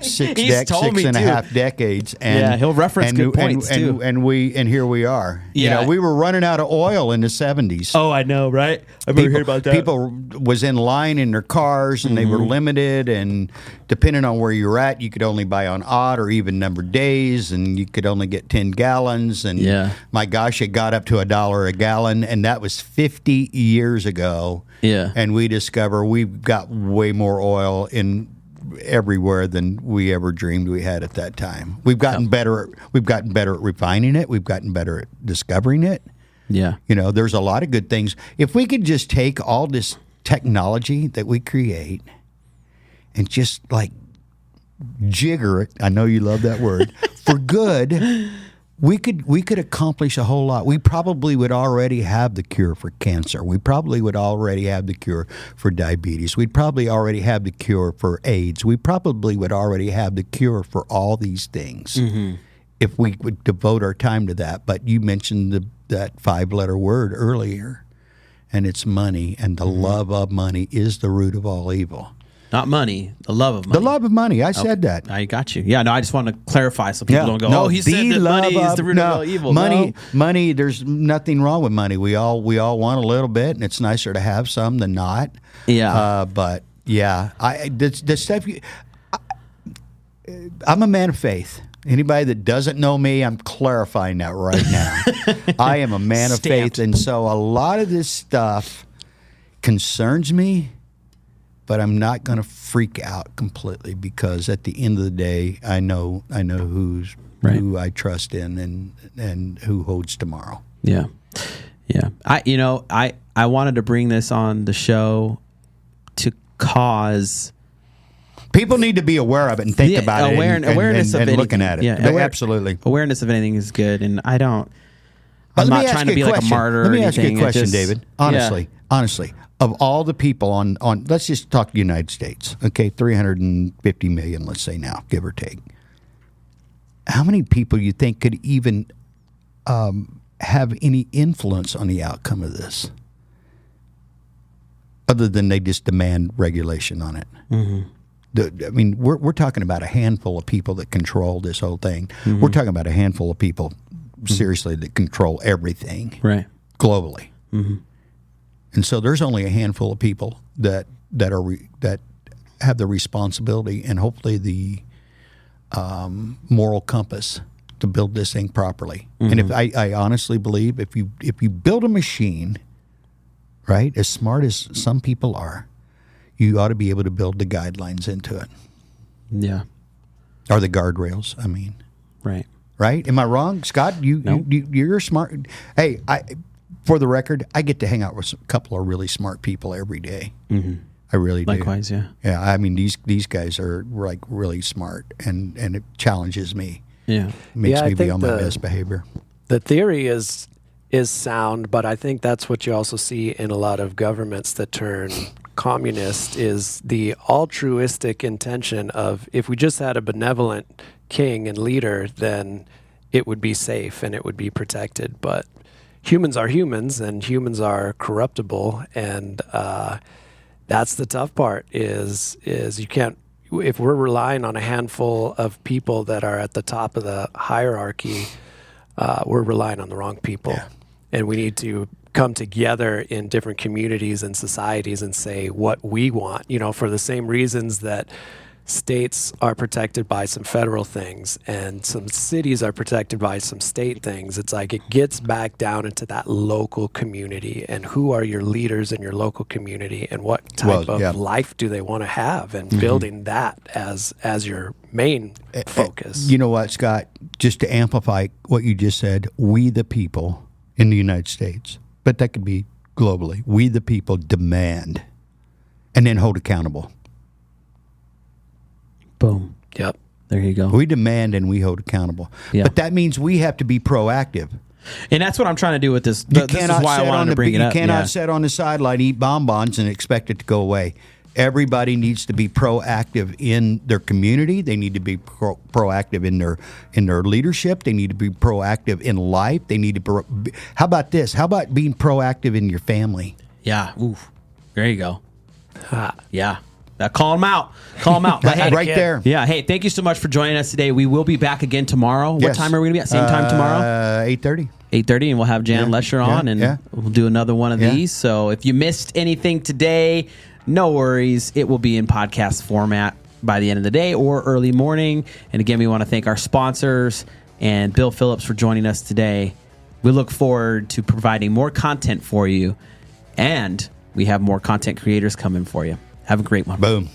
six and a half decades. And, he'll reference good points, too. And here we are. Yeah. You know, we were running out of oil in the 70s. Oh, I know, right? I remember hearing about that. People was in line in their cars, and they were limited, and depending on where you're at, you could only buy on odd or even numbered days, and you could only get 10 gallons. And my gosh, it got up to $1 a gallon, and that was 50 years ago. Yeah. And we discover we've got way more oil in everywhere than we ever dreamed we had at that time. We've gotten better. We've gotten better at refining it. We've gotten better at discovering it. Yeah. You know, there's a lot of good things. If we could just take all this technology that we create and just like jigger it, I know you love that word, for good, we could accomplish a whole lot. We probably would already have the cure for cancer. We probably would already have the cure for diabetes. We'd probably already have the cure for AIDS. We probably would already have the cure for all these things if we would devote our time to that. But you mentioned that 5-letter word earlier, and it's money, and the love of money is the root of all evil. Not money, the love of money. The love of money. I said that. I got you. Yeah, no, I just want to clarify so people don't go, he said that money is the root of all evil. Money, there's nothing wrong with money. We all want a little bit, and it's nicer to have some than not. Yeah. But, yeah, the stuff I'm a man of faith. Anybody that doesn't know me, I'm clarifying that right now. I am a man of faith, and so a lot of this stuff concerns me. But I'm not going to freak out completely because at the end of the day, I know who I trust in and who holds tomorrow. Yeah, yeah. I wanted to bring this on the show to cause people need to be aware of it and think about it. Awareness of looking at it. Yeah, absolutely. Awareness of anything is good, and I'm not trying to be like a martyr. Let me ask you a question, David. Honestly. Of all the people on, let's just talk the United States, okay, 350 million, let's say now, give or take. How many people you think could even have any influence on the outcome of this, other than they just demand regulation on it? Mm-hmm. We're talking about a handful of people that control this whole thing. Mm-hmm. We're talking about a handful of people, seriously, that control everything, right, globally. Mm-hmm. And so there's only a handful of people that have the responsibility and hopefully the moral compass to build this thing properly. Mm-hmm. And if I honestly believe if you build a machine, right, as smart as some people are, you ought to be able to build the guidelines into it. Yeah. Or the guardrails, Right. Right? Am I wrong, Scott? You're smart. Hey, for the record, I get to hang out with a couple of really smart people every day. Mm-hmm. I really do. Likewise, yeah. Yeah, these guys are like really smart, and it challenges me. Yeah, makes me be on my best behavior. The theory is sound, but I think that's what you also see in a lot of governments that turn communist is the altruistic intention of if we just had a benevolent king and leader, then it would be safe and it would be protected, but humans are humans, and humans are corruptible, and that's the tough part. Is you can't. If we're relying on a handful of people that are at the top of the hierarchy, we're relying on the wrong people, and we need to come together in different communities and societies and say what we want. For the same reasons that states are protected by some federal things and some cities are protected by some state things. It's like it gets back down into that local community and who are your leaders in your local community and what type of life do they want to have, and building that as your main focus. You know what, Scott? Just to amplify what you just said, we the people in the United States, but that could be globally, we the people demand and then hold accountable. Boom. Yep. There you go. We demand and we hold accountable. Yeah. But that means we have to be proactive. And that's what I'm trying to do with this. This is why I wanted to bring it up. You cannot sit on the sideline, eat bonbons, and expect it to go away. Everybody needs to be proactive in their community. They need to be proactive in their leadership. They need to be proactive in life. They need to how about this? How about being proactive in your family? Yeah. Ooh. There you go. Yeah. Call them out. Call them out. Right there. Yeah. Hey, thank you so much for joining us today. We will be back again tomorrow. What time are we going to be at? Same time tomorrow? 8:30. 8:30, and we'll have Jan Lesher on, and we'll do another one of these. So if you missed anything today, no worries. It will be in podcast format by the end of the day or early morning. And again, we want to thank our sponsors and Bill Phillips for joining us today. We look forward to providing more content for you, and we have more content creators coming for you. Have a great one. Boom.